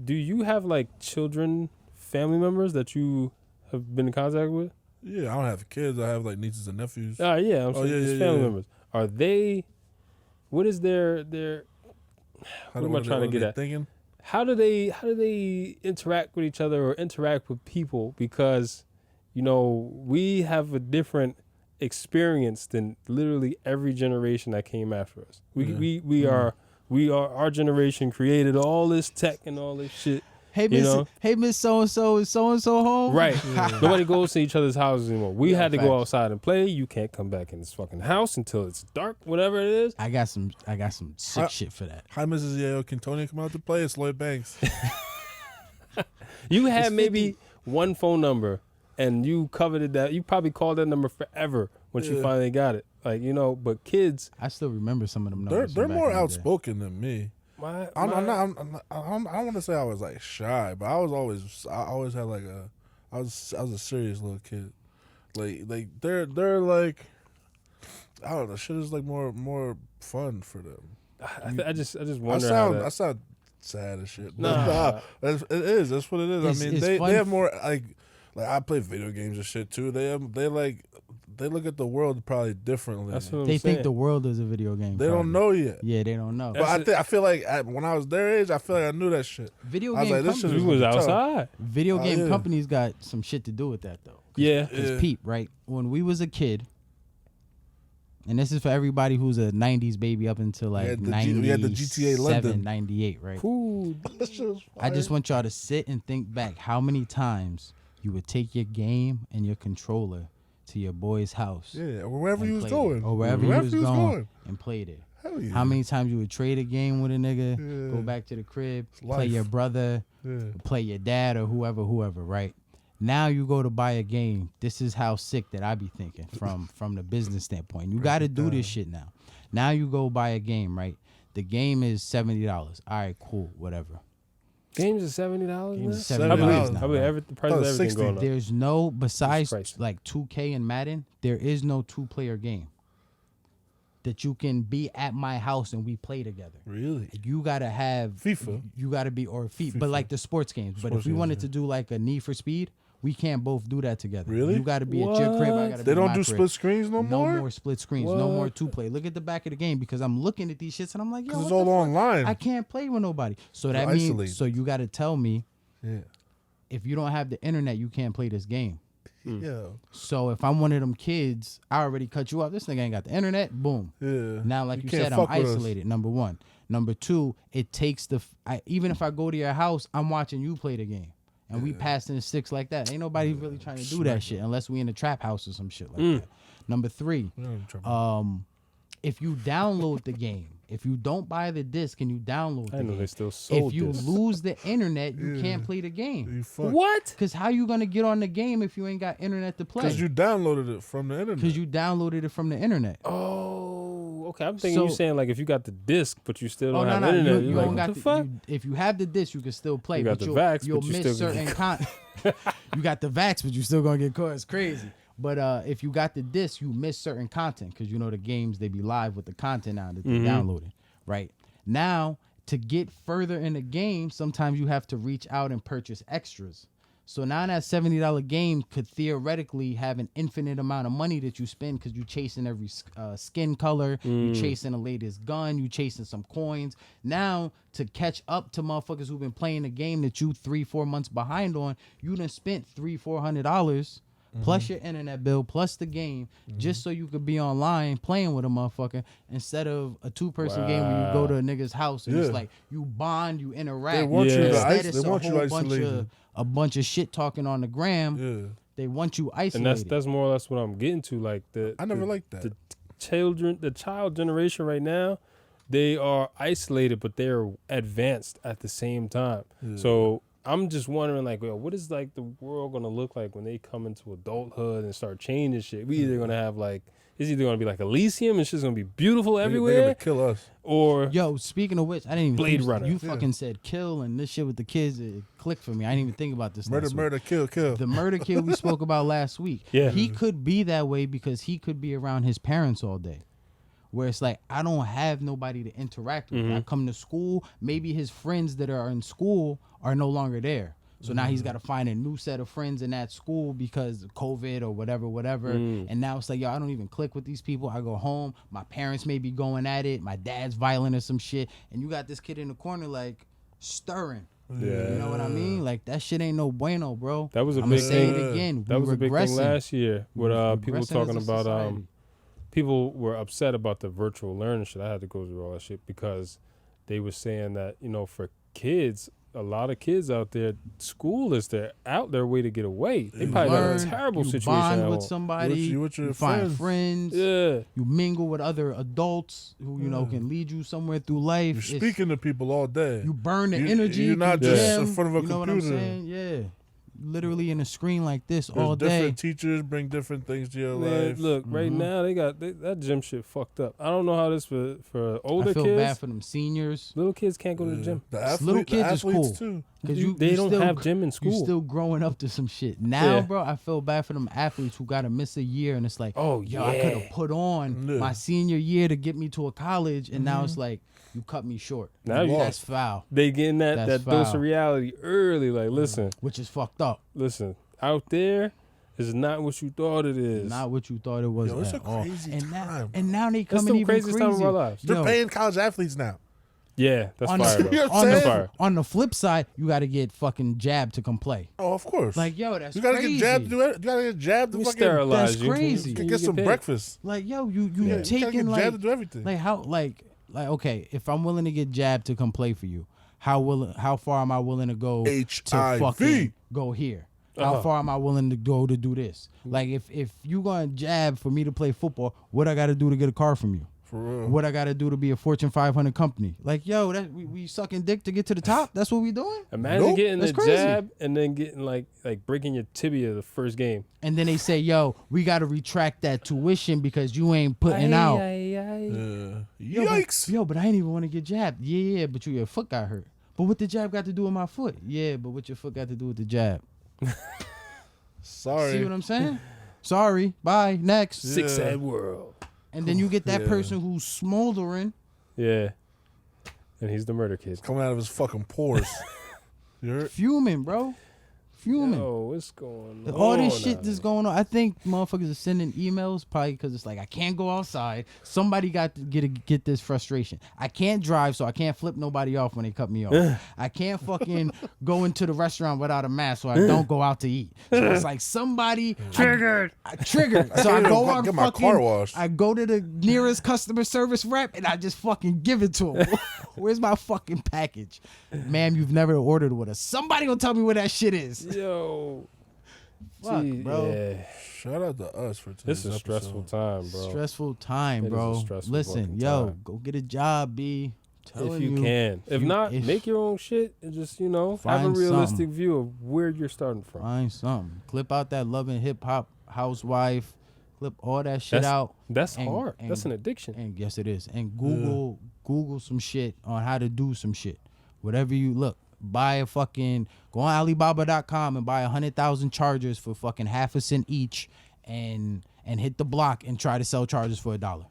do you have like children, family members that you have been in contact with? Yeah, I don't have kids. I have like nieces and nephews. Yeah, I'm saying just family members. Are they? What is their? What am I trying to get at? Thinking? How do they interact with each other or interact with people? Because, you know, we have a different experience than literally every generation that came after us. We are our generation created all this tech and all this shit. Hey, Miss So-and-so, is so-and-so home? Right. Nobody goes to each other's houses anymore. We had to facts. go outside and play. You can't come back in this fucking house until it's dark, whatever it is. I got some sick shit for that. Hi, Mrs. Yale. Can Tony come out to play? It's Lloyd Banks. You had maybe one phone number and you coveted that. You probably called that number forever once you finally got it. Like, you know, but kids. I still remember some of them numbers. They're from more back in the day. outspoken than me. I don't want to say I was like shy, but I always had like I was a serious little kid. Like they're like, I don't know, shit is like more fun for them. I just wonder I sound sad as shit. Nah. It is. That's what it is. It's They fun. have more like I play video games and shit too. They look at the world probably differently. That's what I'm They saying. think the world is a video game. They don't know yet. Yeah, they don't know. But I feel like when I was their age, I feel like I knew that shit. Video I was game like, this shit companies, We was tough. outside. video game yeah. companies got some shit to do with that though. Yeah. Cause peep, right? When we was a kid, and this is for everybody who's a 90s baby up until like we had the GTA London. 98, right? Ooh, That shit was I just fire. want y'all to sit and think back how many times you would take your game and your controller to your boy's house. Yeah, or wherever and you was played going. it. Or wherever you was going and played it. Hell yeah. How many times you would trade a game with a nigga, Yeah. go back to the crib, play life. your brother, Yeah. play your dad or whoever, right? Now you go to buy a game. This is how sick that I be thinking from the business standpoint. You got to do this shit now. Now you go buy a game, right? The game is $70. All right, cool, whatever. games are $70. Games man? are I believe. $70 now, I believe right? the price of Oh, everything 60. going up. There's no, besides Christ. like 2K and Madden, there is no two-player game that you can be at my house and we play together. Really? You gotta have FIFA. You gotta be or FIFA, but like the sports games. But if we games, wanted to do like a Need for Speed, we can't both do that together. Really? You gotta be at your crib. I gotta be They at don't my do crib. split screens no more? No more split screens. No more What? two play. Look at the back of the game because I'm looking at these shits and I'm like, yo, Because what it's the all fuck? online. I can't play with nobody. So that They're means isolated. so you gotta tell me Yeah. if you don't have the internet, you can't play this game. Yeah. So if I'm one of them kids, I already cut you off. This nigga ain't got the internet. Boom. Yeah. Now, like you can't said, I'm fuck with us. isolated. Number one. Number two, it takes even if I go to your house, I'm watching you play the game. And we passing the sticks like that. Ain't nobody really trying to do that shit unless we in a trap house or some shit like that. Number three, if you download the game, if you don't buy the disc and you download the I know game, they still sold if you this. lose the internet, you can't play the game. You fuck. What? Because how you going to get on the game if you ain't got internet to play? Because you downloaded it from the internet. Because you downloaded it from the internet. Oh, okay. I'm thinking you So- saying like if you got the disc but you still Oh don't no, have no, internet, you you're like, don't what got the fuck? if you have the disc, you can still play. You got but the you'll, vax, you'll but you miss still certain gonna you got the vax, but you still gonna get caught. It's crazy. But if you got the disc, you miss certain content because you know the games they be live with the content now that they're downloading. Right now, to get further in the game, sometimes you have to reach out and purchase extras. So now that $70 game could theoretically have an infinite amount of money that you spend because you chasing every skin color, you chasing the latest gun, you chasing some coins. Now to catch up to motherfuckers who've been playing the game that you 3-4 months behind on, you done spent $300-400 plus your internet bill plus the game just so you could be online playing with a motherfucker instead of a 2-person game where you go to a nigga's house and it's Yeah. like you bond, you interact. They want you to Instead, they it's a want you whole bunch isolated. of a bunch of shit talking on the gram. Yeah. They want you isolated. And that's more or less what I'm getting to. Like I never liked that. The child generation right now, they are isolated, but they're advanced at the same time. So I'm just wondering, like, yo, what is like the world gonna look like when they come into adulthood and start changing shit? We either gonna have like it's either gonna be like Elysium and shit's gonna be beautiful They're everywhere, gonna kill us. or Yo, speaking of which, I didn't even Blade you, Runner. You fucking said kill and this shit with the kids. It clicked for me. I didn't even think about this. Murder, last week. murder, kill, kill. The murder kid we spoke about last week. Yeah. He could be that way because he could be around his parents all day. where it's like I don't have nobody to interact with. I come to school, maybe his friends that are in school are no longer there. So now he's got to find a new set of friends in that school because of COVID or whatever. And now it's like, yo, I don't even click with these people. I go home. My parents may be going at it. My dad's violent or some shit. And you got this kid in the corner like stirring. Yeah. You know what I mean? Like that shit ain't no bueno, bro. That was a I'm big gonna say thing. it again. That was a big thing last year with people regressing talking as a about society. people were upset about the virtual learning shit. I had to go through all that shit because they were saying that, you know, for kids, a lot of kids out there, school is out their way to get away. They probably got a terrible you situation bond at with home. somebody, with your you find friends, Yeah. you mingle with other adults who you know can lead you somewhere through life. You're speaking to people all day. You burn the You- energy. you're not you just jam, in front of a you know computer. what I'm saying? Yeah. Literally in a screen like this There's all day. different teachers bring different things to your Man, life. look, right now they got that gym shit fucked up. I don't know how this for older I feel kids. bad for them seniors. Little kids can't go to the gym. The Little kids is athletes cool. too. Cause They you don't still, have gym in You school. still growing up to some shit. Now, Yeah. bro, I feel bad for them athletes who got to miss a year, and it's like, Oh, yo, I could have put on Yeah. my senior year to get me to a college, and now it's like you cut me short. Now you- That's foul, They getting that That's dose foul. of reality early. Like, listen, which is fucked up. out there is not what you thought it is. Not what you thought it was Yo, it's at a all. crazy And time, now they That's coming the even craziest crazy. time of our lives. They're Yo, paying college athletes now. Yeah, that's on fire. the, though. You know what on, I'm the, saying? Fire. on the flip side, you got to get fucking jabbed to come play. Oh, of course. Like, yo, that's you gotta crazy. get jabbed. You gotta get jabbed to You fucking sterilize That's you. crazy. You get some paid. breakfast. Like, yo, you You gotta taking get like jabbed to do everything. like how like okay, if I'm willing to get jabbed to come play for you, how far am I willing to go to HIV. fucking go here? How Uh-huh. far am I willing to go to do this? Like if you gonna jab for me to play football, what I gotta do to get a car from you? For real. What I gotta do to be a Fortune 500 company? Like, yo, that we sucking dick to get to the top. That's what we doing. Imagine Nope. getting That's the crazy. jab and then getting like breaking your tibia the first game. And then they say, yo, we gotta retract that tuition because you ain't putting out. Yeah. Yo, but- Yikes. Yo, but I ain't even want to get jabbed. Yeah, but your foot got hurt. But what the jab got to do with my foot? Yeah, but what your foot got to do with the jab? Sorry. See what I'm saying? Sorry. Bye. Next. Sick Yeah. sad world. And then you get that Yeah. person who's smoldering. Yeah. And he's the murder kid. Coming out of his fucking pores. You heard? Fuming, bro. Fuming. Yo, what's going on? All this shit out that's going on. I think motherfuckers are sending emails probably because it's like I can't go outside. Somebody got to get this frustration. I can't drive, so I can't flip nobody off when they cut me off. I can't fucking go into the restaurant without a mask, so I don't go out to eat. So it's like somebody triggered. I triggered. So I can't go even on get my fucking. car washed. I go to the nearest customer service rep and I just fucking give it to him. Where's my fucking package, ma'am? You've never ordered with us. Somebody gonna tell me where that shit is. Yo. Fuck, Gee, bro. Yeah. Shout out to us for today's This is a episode. stressful time, bro. Stressful time, It is a bro. stressful Listen, fucking yo, time. go get a job, B. If you can. If not, make your own shit and just, have a Find realistic something. view of where you're starting from. Find something. Clip out that loving hip hop housewife. Clip all that shit out. That's and- hard. and- That's an addiction. And yes, it is. And Google some shit on how to do some shit. Whatever you look. Buy a fucking go on Alibaba.com and buy 100,000 chargers for fucking half a cent each, and hit the block and try to sell chargers for $1.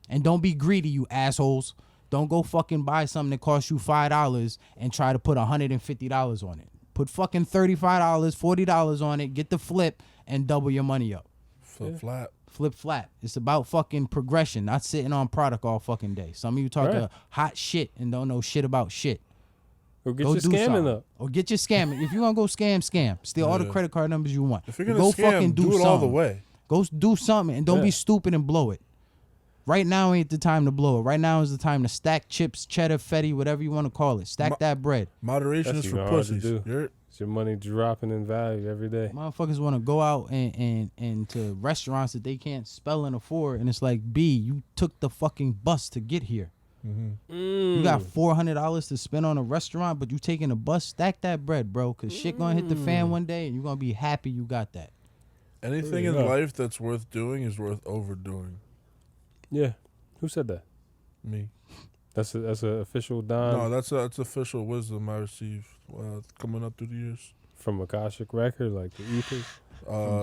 And don't be greedy, you assholes. Don't go fucking buy something that costs you $5 and try to put $150 on it. Put fucking $35, $40 on it. Get the flip and double your money up. Flip flat. Flip flat. It's about fucking progression, not sitting on product all fucking day. Some of you talk Right. hot shit and don't know shit about shit. Or get Go your do scamming something. up. Or get your scamming. If you're gonna go scam. Steal all the Yeah. credit card numbers you want. If you're gonna go scam, fucking do it something. all the way. Go do something and don't Yeah. be stupid and blow it. Right now ain't the time to blow it. Right now is the time to stack chips, cheddar, fetty, whatever you want to call it. Stack that bread. Moderation That's is for even hard to pussies. do. You heard? It's your money dropping in value every day. Motherfuckers want to go out and to restaurants that they can't spell and afford, and it's like, B, you took the fucking bus to get here. You got $400 to spend on a restaurant, but you taking a bus. Stack that bread, bro, because shit gonna hit the fan one day, and you're gonna be happy you got that. Anything in life that's worth doing is worth overdoing. Yeah. Who said that? Me. That's a official Don No, that's official wisdom I received coming up through the years. from Akashic Record, like the ethers.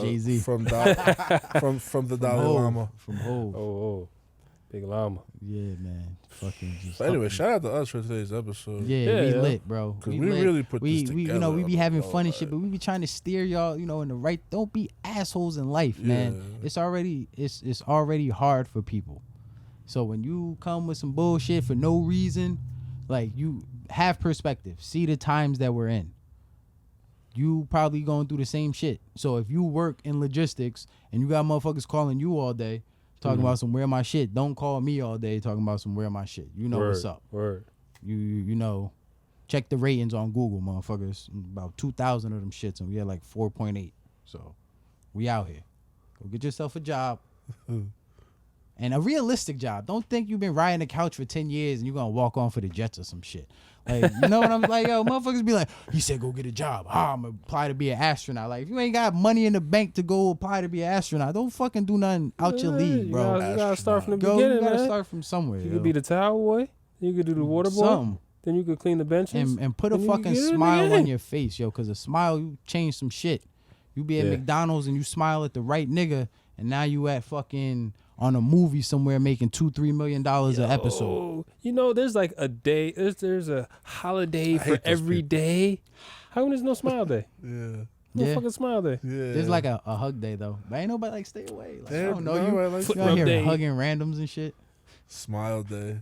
Jay-Z. from the Dalai Hov. Lama. From Hov. Oh. Big llama. Yeah, man. Fucking just. But anyway, shout out to us for today's episode. Yeah, we Yeah. lit, bro. Because we lit. really put this we together. we be having fun and Oh, shit, but we be trying to steer y'all, in the right. Don't be assholes in life, man. Yeah. It's already hard for people. So when you come with some bullshit for no reason, like, you have perspective. See the times that we're in. You probably going through the same shit. So if you work in logistics and you got motherfuckers calling you all day talking about some where my shit, don't call me all day talking about some where my shit. You know what's up. Word. You know, check the ratings on Google, motherfuckers. About 2,000 of them shits, and we had like 4.8. So we out here. Go get yourself a job. And a realistic job. Don't think you've been riding the couch for 10 years and you're going to walk on for the Jets or some shit. Like, you know what I'm like? Yo, motherfuckers be like, he said go get a job. I'm going to apply to be an astronaut. Like, if you ain't got money in the bank to go apply to be an astronaut, don't fucking do nothing out your league, bro. You gotta start from the You beginning, gotta man. start from somewhere. You could be the towel boy. You could do the water boy. Something. Then you could clean the benches. And put a then you fucking get in the smile on game. your face, yo, because a smile, you change some shit. You be at Yeah. McDonald's and you smile at the right nigga, and now you at fucking on a movie somewhere making $2-3 million an episode. Oh, there's like a day. There's a holiday for hate those every people. day. How come there's no smile day? Yeah. No Yeah. fucking smile day. Yeah. There's like a hug day though, but ain't nobody like stay away. Like, I Yeah, don't know no, you. I like Foot You rub out here day. hugging randoms and shit. Smile day.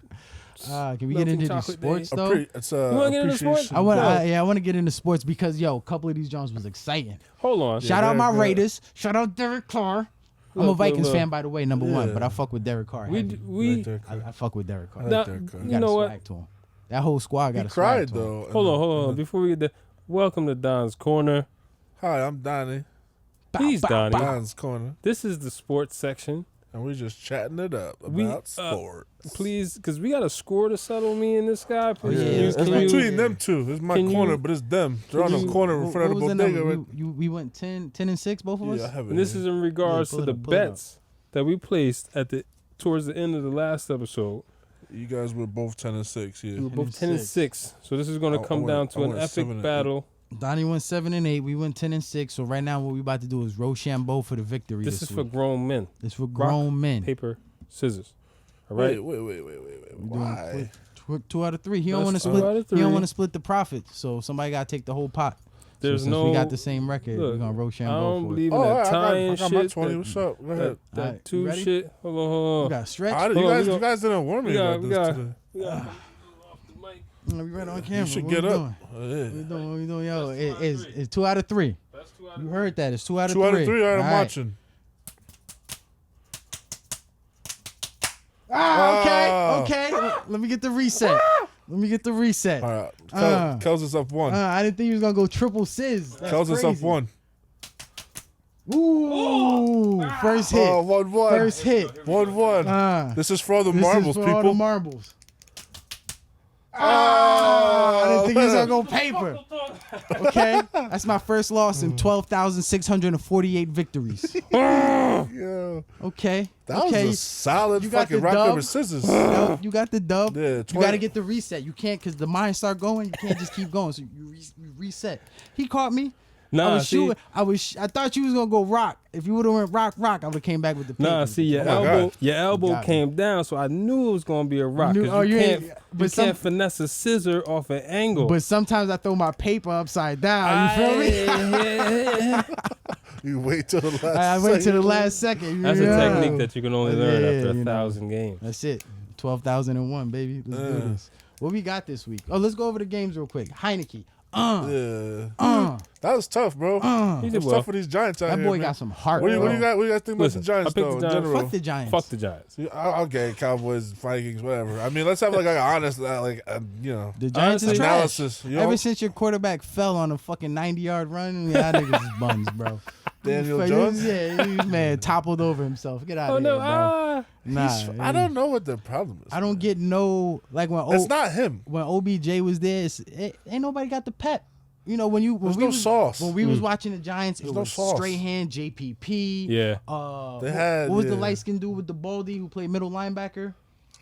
Can we get Melting into the chocolate sports day. though? It's You wanna get into sports? appreciation. I want, Yeah. I want to get into sports because a couple of these Jones was exciting. Hold on. Shout out my Derek Carr. Raiders. Shout out Derek Carr. I'm a Look, Vikings look. fan, by the way, number one, Yeah. but I fuck with Derek Carr. We heavy. we I fuck with Derek Carr. I Nah, like Derek Carr. He you got know a what? swag to him. That whole squad got He a swag cried to him. though. Hold on. Before we get there, welcome to Don's Corner. Hi, I'm Donnie. He's Donnie. Don's Corner, This is the sports section. and we're just chatting it up We, about sports. Please, because we got a score to settle me and this guy. Please, yeah. It's can you- between them two. It's my can you- corner, but it's them. They're on the you- corner in front of the What was bodega. number? We went 10-6, both of us? Yeah, I have it. And this here. is in regards pull to it the up, pull it up. bets that we placed towards the end of the last episode. You guys were both 10-6. Yeah. We were 10 both and 10 and 6. So this is going I- to I come went- down to I an went epic 7 and 8. battle. Donnie went 7-8. We went 10-6. So right now, what we about to do is Rochambeau for the victory. This is for week. grown men. It's for grown men. Paper, scissors. All right. Wait. We doing Why? two out of three. He don't That's want to 2 split. out of He don't 3. want to split the profits. So somebody got to take the whole pot. There's so since no. we got the same record. Look, We're gonna I Rochambeau don't for it. believe in Oh, that I tying got my shit. 20. What's up? Go ahead. That Alright, you two ready? shit. Hold We on. got stretch. You Hold on, guys, we you guys didn't warn me we got- about we this got- today. We got off the mic. We right on camera. You should What get we up. Doing? Yeah. What we doing? Yo, it's 2 out of 3. That's 2 out You of heard that? It's 2 out of 3. 2 out of 3. All right, I'm All right. watching. Okay. Let me get the reset. All All right. Uh. Kells is up 1. I didn't think he was gonna go triple sizz. That's Kells is up crazy. 1. Ooh, first hit. Oh, 1-1. First hit. 1-1. This is for all the This marbles, is for all people. the marbles. I didn't think he was gonna go paper. Okay, that's my first loss in 12,648 victories. Yeah. Okay, That okay. was a solid You got fucking the rock, dub? paper, scissors. You got the dub. Yeah, You 20 got to get the reset. You can't, because the mind start going. You can't just keep going. So you reset. He caught me. I Nah, was see, shooting. I thought you was gonna go rock. If you would have went rock, I would have came back with the paper. nah, see your Oh my elbow. God. Your elbow got me. came down, so I knew it was gonna be a rock. You Cause knew- oh, you you can't, ain't- you but some- can't finesse a scissor off an angle. But sometimes I throw my paper upside down. You feel me? You wait till the last I wait till the second. last second. That's a Yeah. technique that you can only learn Yeah, after you know. 1,000 games. That's it. 12,001, baby. Let's do this. What we got this week? Oh, let's go over the games real quick. Heineke. Yeah. That was tough, bro. He It did was well. tough for these Giants out That here. boy man. got some heart. What do you bro. got? What do you guys think Listen, about the Giants I picked though? the In Giants. general? Fuck the Giants. Fuck the Giants. Okay, Cowboys, Vikings, whatever. I mean, let's have like an honest, The Giants is Honestly, trash. analysis. You know? Ever since your quarterback fell on a fucking 90-yard run, yeah, that niggas is buns, bro. Daniel He- Jones? Yeah, he man toppled over himself. Get out Oh of here, no! bro. Nah, I don't know what the problem is. I don't get no like when It's not him. when OBJ was there. Ain't nobody got the pep. You know when There's we no was, sauce. when we was watching the Giants, it There's no was sauce. Strahan, JPP. Yeah. They had, what was the yeah. light skinned dude with the baldy who played middle linebacker?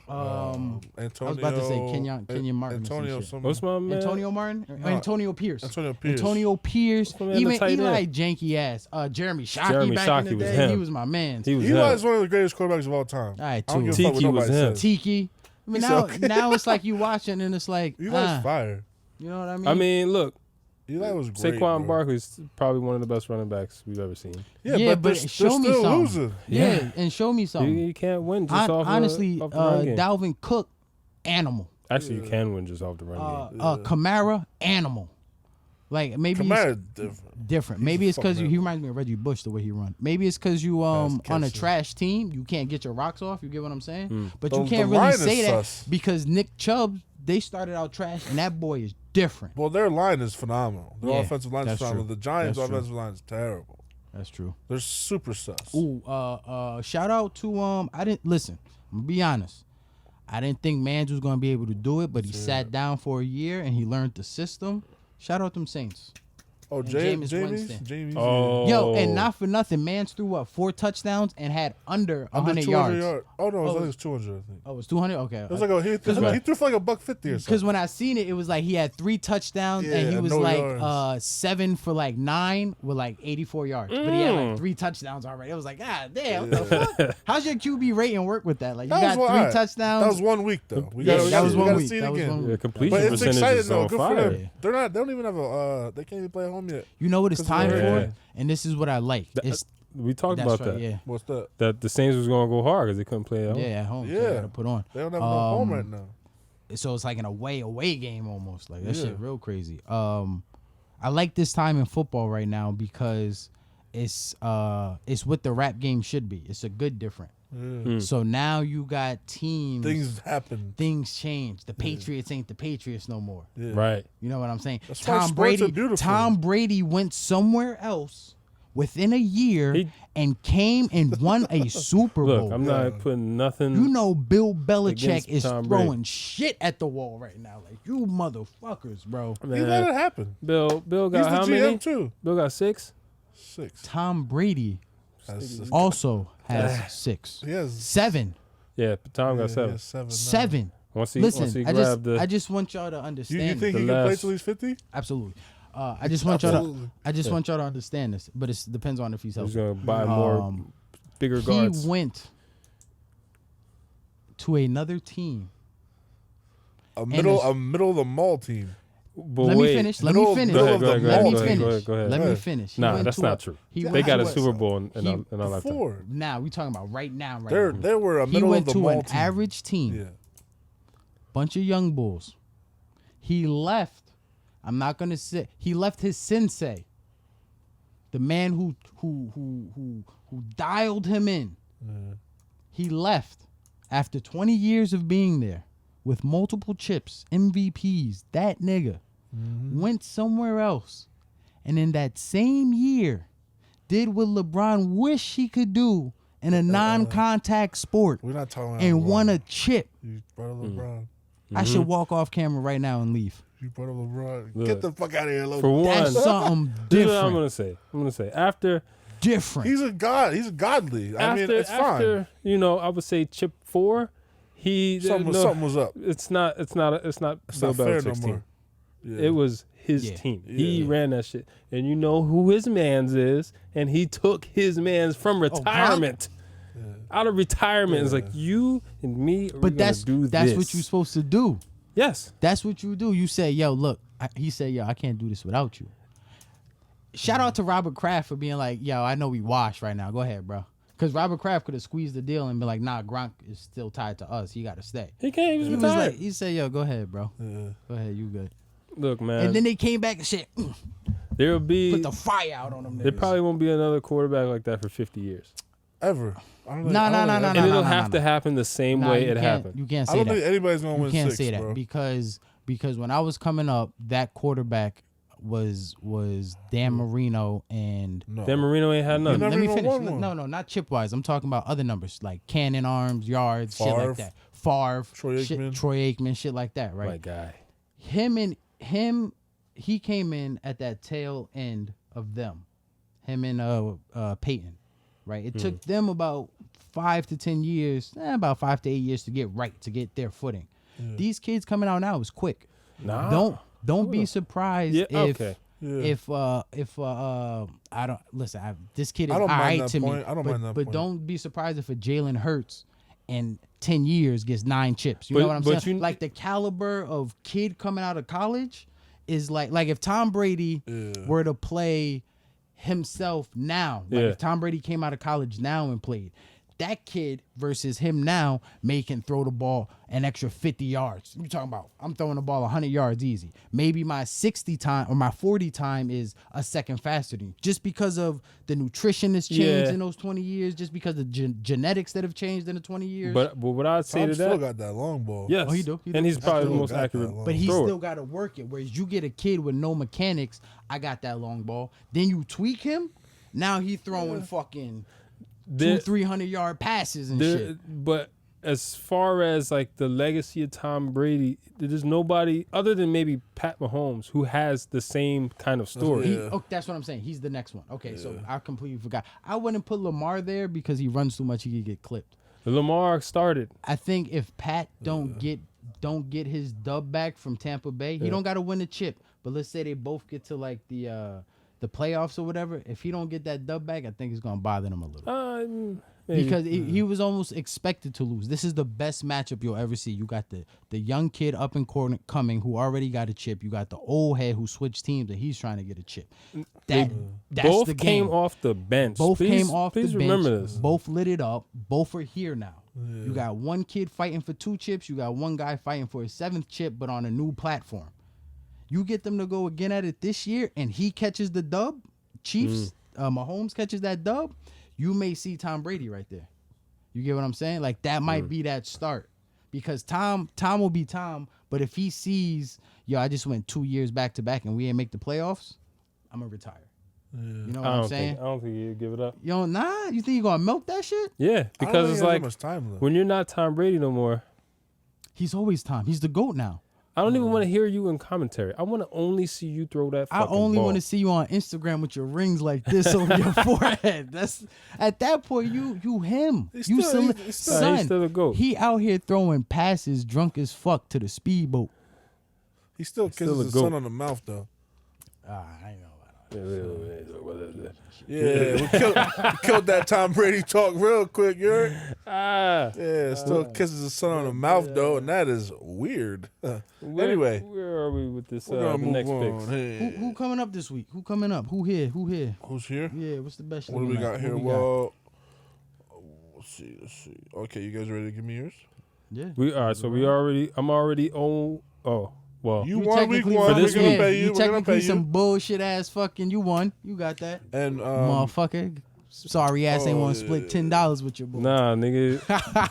Antonio. I was about to say Kenyon Martin. Antonio. What's my man? Antonio Martin? Or Antonio Pierce. Antonio Pierce. Antonio Pierce. Man, the Even tight end. like janky ass. Jeremy Shockey Jeremy back Shockey in the was day. him. He was my man. He was Eli him. is one of the greatest quarterbacks of all time. All right, I don't too. give a fuck what Tiki was nobody him. says. Tiki. I mean, now it's like you watching and it's like, Eli's fire. you know what I mean? I mean, look, Eli was great. Saquon bro. Barkley's probably one of the best running backs we've ever seen. Yeah, but show they're me still something. losing. Yeah, and show me something. You can't win just Honestly, off the run game. Dalvin Cook, animal. Actually, you can win just off the run game. Kamara, animal. Like maybe Kamara's it's different. different. He's Maybe a it's because fucking he reminds me of Reggie Bush the way he run. Maybe it's because you on a catching. trash team, you can't get your rocks off. You get what I'm saying? But you The can't line really is say that sus. because Nick Chubb, they started out trash, and that boy is different. Well, their line is phenomenal. Their Yeah, offensive line is that's phenomenal. true. The Giants' That's true. offensive line is terrible. That's true. They're super sus. Ooh, shout out to I didn't listen. I'm gonna be honest. I didn't think Mans was gonna be able to do it, but he sat down for a year and he learned the system. Shout out them Saints. Oh, Jameis Jamie's? Winston. Jamie's. Oh, Yo, and not for nothing, Mans threw what 4 touchdowns and had under 100 yards. Oh, no, I think it's 200, I think. Oh, it was 200. Okay. It was like he threw for like $150 or something. Because when I seen it, it was like he had 3 touchdowns and he Yeah, was no like yards. 7 for like 9 with like 84 yards. But he had like 3 touchdowns already. It was like, God damn, what the fuck? How's your QB rating work with that? Like you got 3 touchdowns. That was 1 week though. that was 1 week. See it That was again. 1 week. yeah, completion But it's percentage exciting is though. on Good for fire. them. They're not. They don't even have a. They can't even play at home yet. You know what it's time Yeah. for? And this is what I like. It's We talked that's about right, that. yeah. What's that? That the Saints was going to go hard because they couldn't play at home. Yeah, at home. So Yeah. you gotta put on. They don't have no home right now. So it's like an away game almost. Like that Yeah. shit real crazy. I like this time in football right now because it's what the rap game should be. It's a good different. Yeah. So now you got teams. Things happen. Things change. The Patriots ain't the Patriots no more. Yeah. Right. You know what I'm saying? That's why sports are beautiful. Tom Brady went somewhere else within a year He- and came and won a Super Bowl. Look, I'm not putting nothing. You know Bill Belichick Against is Tom throwing Brady. shit at the wall right now. Like, you motherfuckers, bro. He let it Man, happen. Bill He's got the how GM many? too. Bill got 6. 6. Tom Brady That's also has 6. He has 7. Yeah, but Tom got he 7. has 7. now. 7. Once he Listen, grabbed I the. just want y'all to You understand. think The he can play last- till he's 50? Absolutely. I just want y'all to. Absolutely. I just want y'all to understand this, but it depends on if he's He's healthy. going to buy more bigger He guards. went to another team. A middle of the mall team. But Let me wait. finish. Let me middle- finish. middle Go of ahead, the go Let ahead, me go ahead, finish. go ahead, go ahead. Let Go me ahead. finish. He Nah, went that's to not a- true. he They went got to a Super Bowl and all that. Before. Now we talking about right now. They were a He middle of went the to mall an team. average team. Yeah. Bunch of young bulls. He left. I'm not gonna say he left his sensei, the man who dialed him in. He left after 20 years of being there with multiple chips, MVPs. That nigga went somewhere else, and in that same year, did what LeBron wish he could do in a non-contact sport We're not talking about and LeBron. won a chip. You brought up LeBron. I should walk off camera right now and leave. You brought up LeBron. Look. Get the fuck out of here, For Logan. one, That's something this is what I'm different. going to say. After Different. He's a god. He's godly. I mean, it's fine. after, I would say chip 4, Something was up. It's not It's Bill not fair no Belichick's team. more. Yeah. It was his Yeah. team. He Yeah. ran that shit. And you know who his mans is, and he took his mans from retirement. Out of retirement. It's like you and me are But that's do that's this. what you're supposed to do. Yes. That's what you do. You say, yo, look. He said, yo, I can't do this without you. Shout out to Robert Kraft for being like, yo, I know we washed right now. Go ahead, bro. Because Robert Kraft could have squeezed the deal and been like, nah, Gronk is still tied to us. He got to stay. He can't. He He was was retired. like, he said, yo, go ahead, bro. Yeah. Go ahead, you good. Look, man. And then they came back and shit, There'll be. put the fire out on them. There niggas. probably won't be another quarterback like that for 50 years. Ever. I don't think- No, I don't no, think no, ever. no, And no, it'll no, have no. to happen the same Nah, way you it can't- happened. You can't I say don't that. think anybody's gonna You win can't 6, say that bro. because when I was coming up, that quarterback was Dan Marino and No. Dan Marino ain't had You nothing. never let me even finish. won one. No, not chip wise. I'm talking about other numbers like cannon arms, yards, shit Favre. like that. Favre, Troy shit, Aikman. Troy Aikman, shit like that, right? My guy. He came in at that tail end of them. Him and Peyton. right? It took them about 5 to 10 years, about 5 to 8 years to get right, to get their footing. These kids coming out now is quick. Nah. Don't be surprised if I don't listen. This kid is I don't mind alright that to point. me. I don't mind that But point. don't be surprised if a Jalen Hurts in 10 years gets 9 chips. You know what I'm saying? Like the caliber of kid coming out of college is like if Tom Brady were to play himself now, like if Tom Brady came out of college now and played, that kid versus him now can throw the ball an extra 50 yards. You're talking about I'm throwing the ball 100 yards easy. Maybe my 60 time or my 40 time is a second faster than you. Just because of the nutrition that's changed in those 20 years, just because of genetics that have changed in the 20 years. But what I'd say Tom to still that, got that long ball. yes, he do. And he's probably the still most got accurate. that long. But he's thrower. still got to work it. Whereas you get a kid with no mechanics, I got that long ball. Then you tweak him. Now he throwing fucking 200-300 yard passes and shit. But as far as like the legacy of Tom Brady, there's nobody other than maybe Pat Mahomes who has the same kind of story. That's what I'm saying. He's the next one. Okay, so I completely forgot. I wouldn't put Lamar there because he runs too much. He could get clipped. Lamar started. I think if Pat don't get his dub back from Tampa Bay, he don't got to win the chip. But let's say they both get to like the playoffs or whatever. If he don't get that dub back, I think it's gonna bother him a little. Maybe. Because he was almost expected to lose. This is the best matchup you'll ever see. You got the young kid up and coming who already got a chip. You got the old head who switched teams and he's trying to get a chip. That's both the game. came off the bench. Both please, came off the bench. Please remember this. Both lit it up. Both are here now. You got one kid fighting for 2 chips. You got one guy fighting for his 7th chip, but on a new platform. You get them to go again at it this year, and he catches the dub. Chiefs, Mahomes catches that dub. You may see Tom Brady right there. You get what I'm saying? Like that might be that start, because Tom will be Tom. But if he sees, I just went 2 years back to back and we ain't make the playoffs, I'm gonna retire. You know what I'm saying? I don't think you give it up. Nah. You think you gonna milk that shit? Yeah, because it's like much time left. when you're not Tom Brady no more. He's always Tom. He's the GOAT now. I don't even want to hear you in commentary. I want to only see you throw that fucking ball. I only want to see you on Instagram with your rings like this over your forehead. That's at that point you him. He's You still- son. he's still a GOAT. He out here throwing passes drunk as fuck to the speedboat. He still kisses still a his goat. son on the mouth though. I know. Yeah, we killed that Tom Brady talk real quick. Still kisses his son on the mouth though, and that is weird. Anyway, where are we with this? we're The gonna next move picks. on. Hey. Who coming up this week? Who coming up? Who here? Who's here? Yeah, what's the best? What do we looking got at? here? What we got? Well, let's see. Okay, you guys ready to give me yours? Yeah. We are. So I'm already on. Oh, well. You won week technically 1. For We're this gonna week. pay you. We're gonna technically pay some you. bullshit ass fucking. You won. You got that. And Motherfucker. Sorry ass ain't want to split $10 with your boy. Nah, nigga.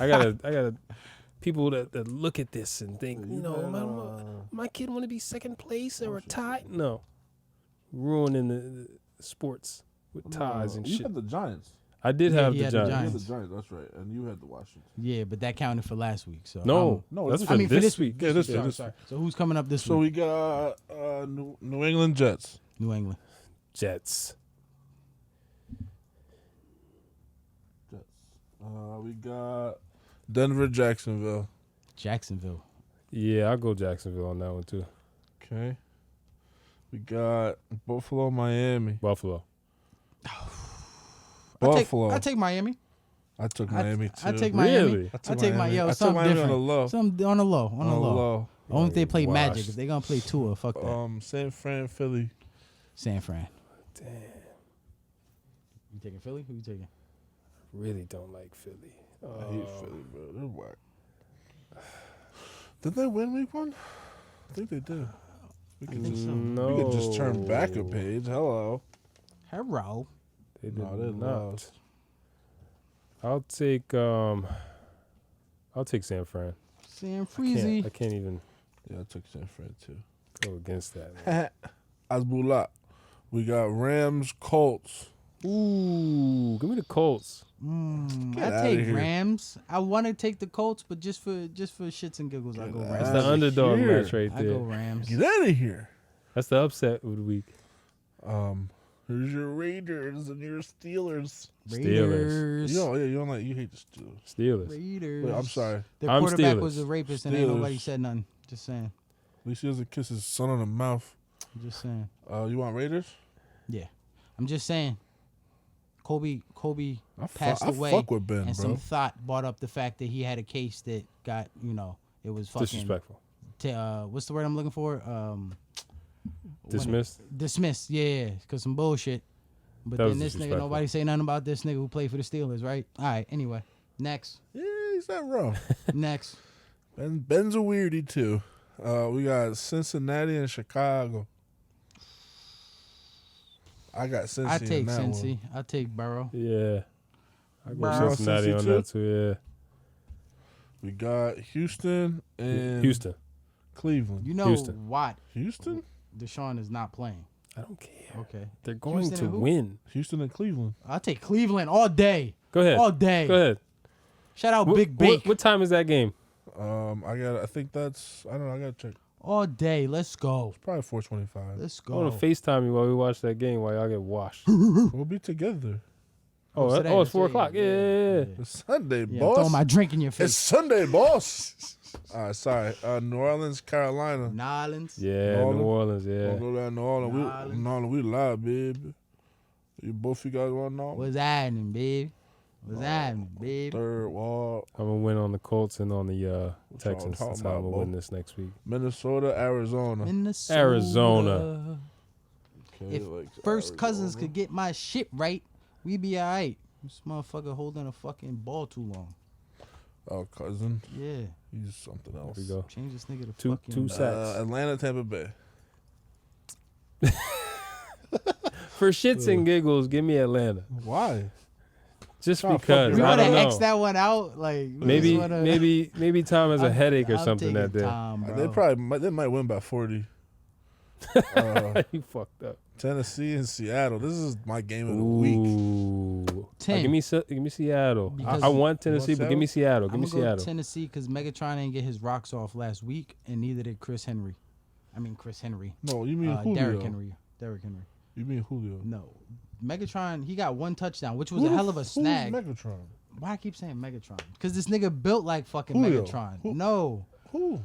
I gotta. People that look at this and think, my kid want to be second place or a tie. No, ruining the sports with ties and you shit. had the Giants. I did Yeah, have he the had the Giants. You had Giants. the Giants. That's right. And you had the Washington. Yeah, but that counted for last week. So No, No, that's this for I mean, for this week. Yeah, this week. Sorry. So who's coming up this So week? we got New England Jets. New England. Jets. We got Denver, Jacksonville. Jacksonville. Yeah, I'll go Jacksonville on that one too. Okay. We got Buffalo, Miami. Buffalo. Buffalo. I take Miami. I took Miami too. I take Miami. Really? I take my Miami. I took something Miami on different. the low. Something on the low. On the low. Only if they play Washed. Magic. If they gonna play Tua, fuck that. San Fran, Philly. San Fran. Damn. You taking Philly? Who you taking? Really don't like Philly. I hate Philly, bro. They're whack. Did they win week 1? I think they did. We could just, No. we could just turn back a page. Hello. Hello. They did No, they not. lost. I'll take San Fran. San Freezy. I can't even Yeah, I took San Fran too. go against that. Man. Azbullah. We got Rams, Colts. Ooh, give me the Colts. Get I outta take here. Rams. I want to take the Colts, but just for shits and giggles, I go Get That's Rams. the outta underdog here. match right I go there. Rams. Get out of here. That's the upset of the week. Here's your Raiders and your Steelers. Raiders. You hate the Steelers. Steelers. Raiders. Wait, I'm sorry. Their I'm quarterback Steelers. was a rapist and ain't nobody Steelers. said nothing. Just saying. At least he doesn't kiss his son on the mouth. Just saying. You want Raiders? Yeah. I'm just saying. Kobe passed I away. fuck with Ben, and bro. some thought brought up the fact that he had a case that got, it was fucking Disrespectful. What's the word I'm looking for? Dismissed. Dismissed, yeah, because some bullshit. But That then was this nigga, disrespectful. nobody say nothing about this nigga who played for the Steelers, right? All right, anyway, next, Yeah, he's not wrong. next. Ben's a weirdie too. We got Cincinnati and Chicago. I got Cincy. I take in that Cincy. one. I take Burrow. Yeah. I Bro. go Cincinnati Cincy on too? that too. Yeah. We got Houston and Houston. Cleveland. You know Houston. what? Houston? Deshaun is not playing. I don't care. Okay. They're going Houston to and who? win. Houston and Cleveland. I'll take Cleveland all day. Go ahead. All day. Go ahead. Shout out Big Bake. What time is that game? I think that's I don't know, I gotta check. All day. Let's go. Probably 4:25. Let's I want go. to FaceTime you while we watch that game while y'all get washed. We'll be together. Oh, today, it's 4 o'clock. yeah, Yeah. It's Sunday, Yeah, I'm boss. throwing my drink in your It's face. Sunday, boss. All right, sorry. New Orleans, Carolina. Nolans. Yeah, New New Orleans. We'll Yeah. go down to New Orleans. New Orleans. We live, baby. Both you guys want to know? What's happening, babe? What's happening, babe? Third wall. I'm gonna win on the Colts and on the Texans. talking That's how I'm about, gonna Bo? win this next week. Minnesota, Arizona. Minnesota. Arizona. Okay, If like First Arizona. Cousins could get my shit right, we be all right. This motherfucker holding a fucking ball too long. Oh, cousin. Yeah. He's something else. There we go. Change this nigga to Two fucking... sacks. Atlanta, Tampa Bay. For shits and giggles, give me Atlanta. Why? Just Tryna fuck because. We you I want to don't X know. that one out? Like, we Maybe just wanna- maybe Tom has a headache or I'm something that taking day. Tom, bro. They might win by 40. You fucked up. Tennessee and Seattle. This is my game of the week. Ooh. 10. Give me Seattle. Because- I want Tennessee, You want but give me Seattle. Give I'm me gonna go Seattle. Tennessee because Megatron didn't get his rocks off last week, and neither did Chris Henry. I mean Chris Henry. No, you mean Julio. Derrick Henry. Derrick Henry. You mean Julio. No. Megatron, he got one touchdown, which was a hell of a snag. Who's Megatron? Why I keep saying Megatron? Because this nigga built like fucking Julio. Megatron. Who? No. Who?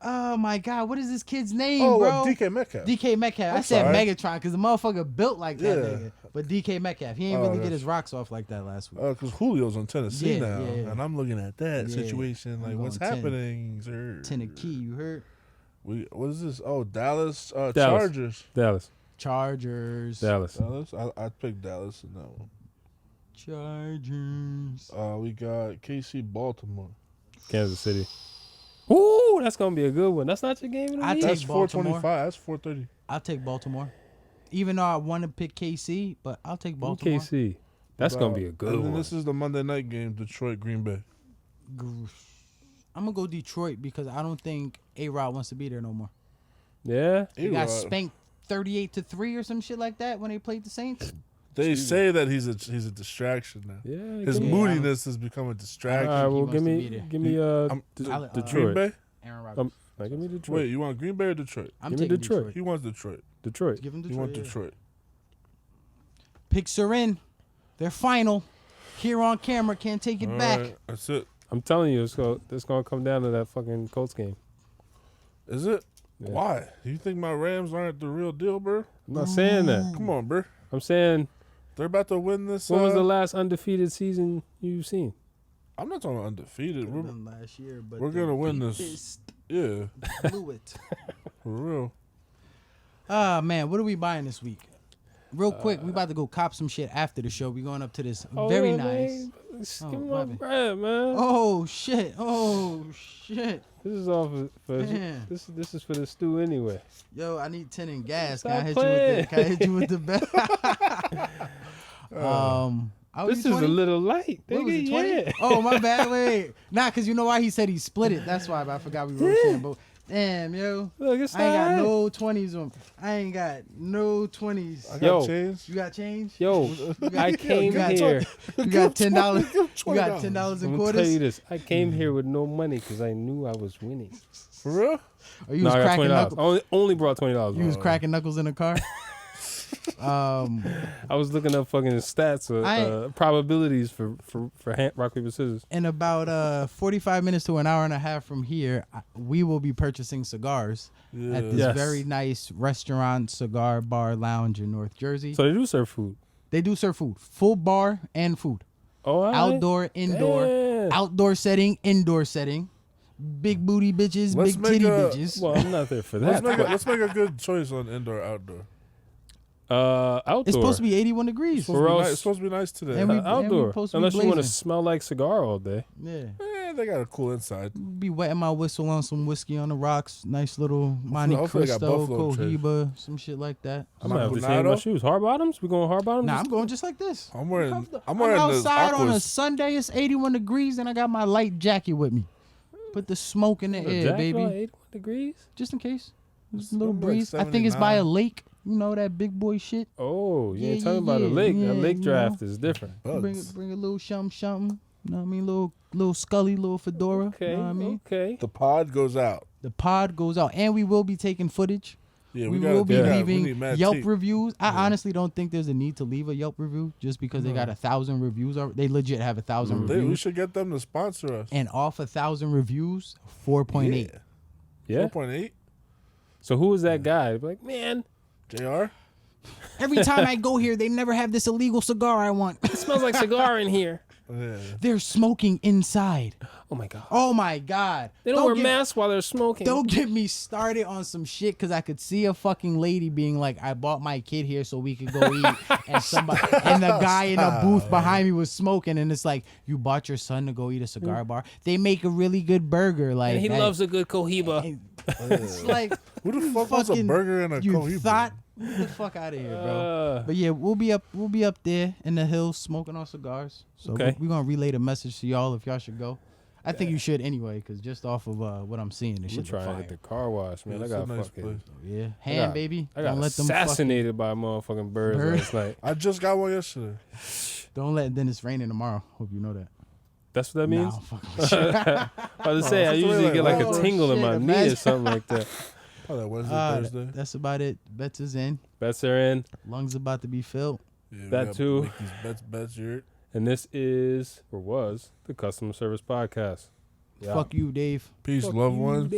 Oh my God, what is this kid's name, Oh, bro? DK Metcalf. DK Metcalf. I I'm said sorry. Megatron because the motherfucker built like that Yeah. nigga. But DK Metcalf, he ain't Oh, really get that's- his rocks off like that last week. Because Julio's on Tennessee Yeah, now, yeah. and I'm looking at that Yeah. situation. Like, I'm what's going 10. happening, sir? Tennessee, you heard? What is this? Oh, Dallas, Dallas. Chargers. Dallas. Chargers. I picked Dallas in that one. Chargers. We got KC, Baltimore. Kansas City. Ooh, that's gonna be a good one. That's not your game of the I week. take That's Baltimore. 425. That's 430. I'll take Baltimore. Even though I want to pick KC, but I'll take Baltimore. KC. That's gonna be a good And then one. this is the Monday night game, Detroit, Green Bay. I'm going to go Detroit because I don't think A-Rod wants to be there no more. Yeah. He got A-Rod. spanked 38-3 or some shit like that when they played the Saints. They say that he's a distraction now. Yeah. His give me- moodiness has become a All distraction. right. Well, he give wants to me be there. give me I'll- Detroit. Green Bay? Aaron Rodgers. Give me Detroit. Wait, you want Green Bay or Detroit? I'm give me taking Detroit. Detroit. He wants Detroit. Detroit. Give him He Detroit. wants yeah. Detroit. Picks are in. They're final. Here on camera. Can't take it All back. right, that's it. I'm telling you, it's gonna come down to that fucking Colts game. Is it? Yeah. Why? Do you think my Rams aren't the real deal, bro? I'm not saying that. Come on, bro. I'm saying, They're about to win this. when was the last undefeated season you've seen? I'm not talking about undefeated. Could've been last year, but we're the gonna win rapist this. Yeah, blew it. for real. Ah, man, what are we buying this week? Real quick, we about to go cop some shit after the show. We going up to this very yeah, nice. man. Just Oh, give me my my bad. bread, man. Oh shit! Oh shit! This is all for Man. this is for the stew anyway. Yo, I need 10 in gas. Stop Can I hit you with the playing. bet? This is a little light. What was it, Nigga, 20? yeah. Oh, my bad. Wait. Nah, because you know why he said he split it. That's why, but I forgot we wrote Yeah. it. But damn, yo. Look, it's I ain't got alright. no 20s on. I ain't got no 20s. I got Yo. change. You got change? Yo, I came got here. You got $10. Give him You got $20. $10 in I'm gonna tell you quarters? this. I came here with no money because I knew I was winning. For real? Or you No, was I got cracking $20. knuckles? Only brought $20. You was cracking knuckles in the car? I was looking up fucking stats, probabilities for rock paper scissors. In about 45 minutes to an hour and a half from here, we will be purchasing cigars at this very nice restaurant, cigar bar, lounge in North Jersey. So they do serve food. They do serve food, full bar and food. Oh, all right. Outdoor, indoor, outdoor setting, indoor setting. Big booty bitches, big titty bitches. Well, I'm not there for that. Let's make a good choice on indoor, outdoor. Outdoor. It's supposed to be 81 degrees. It's supposed to be nice today. And outdoor. And unless you want to smell like cigar all day. Yeah. They got a cool inside. Be wetting my whistle on some whiskey on the rocks. Nice little Monte Cristo, Cohiba, some shit like that. I'm gonna have to change my shoes. Hard bottoms? We going hard bottoms? Nah, I'm going just like this. I'm wearing outside on a Sunday. It's 81 degrees, and I got my light jacket with me. Put the smoke in the air, baby. 81 degrees? Just in case. Just a little breeze. I think it's by a lake. You know that big boy shit. Oh, you ain't talking about a lake. That lake draft is different. Bring a little something. You know what I mean? Little Scully, little fedora. Okay. You know what I mean? Okay. The pod goes out. The pod goes out, and we will be taking footage. Yeah, we will be leaving Yelp tape. reviews. I honestly don't think there's a need to leave a Yelp review just because they got 1,000 reviews. They legit have 1,000 reviews. We should get them to sponsor us. And off 1,000 reviews, 4.8. Yeah. 4.8. So who was that guy? Like, man, JR. Every time I go here, they never have this illegal cigar I want. It smells like cigar in here. Yeah. They're smoking inside. Oh my god. Oh my god. They don't wear masks while they're smoking. Don't get me started on some shit because I could see a fucking lady being like, I bought my kid here so we could go eat. And the guy in the booth behind me was smoking, and it's like, you bought your son to go eat a cigar bar? They make a really good burger. Like, and he loves a good Cohiba. It's like, who the fuck wants a burger and a Cohiba? You thought? Get the fuck out of here, bro. But yeah, we'll be up there in the hills smoking our cigars. So we're gonna relay the message to y'all if y'all should go. I think you should anyway, because just off of what I'm seeing, this shit trying to hit the car wash, man. I got nice fucking baby. I got assassinated by motherfucking birds last night. I just got one yesterday. Don't let. Then it's raining tomorrow. Hope you know that. That's what that means. Nah, I was to say I usually get like a tingle in my knee or something like that. Oh, that Wednesday, Thursday. That's about it. Bets is in. Bets are in. Lungs about to be filled. Yeah, that too. Bets here. And this is, or was, the Customer Service Podcast. Yeah. Fuck you, Dave. Peace, loved ones.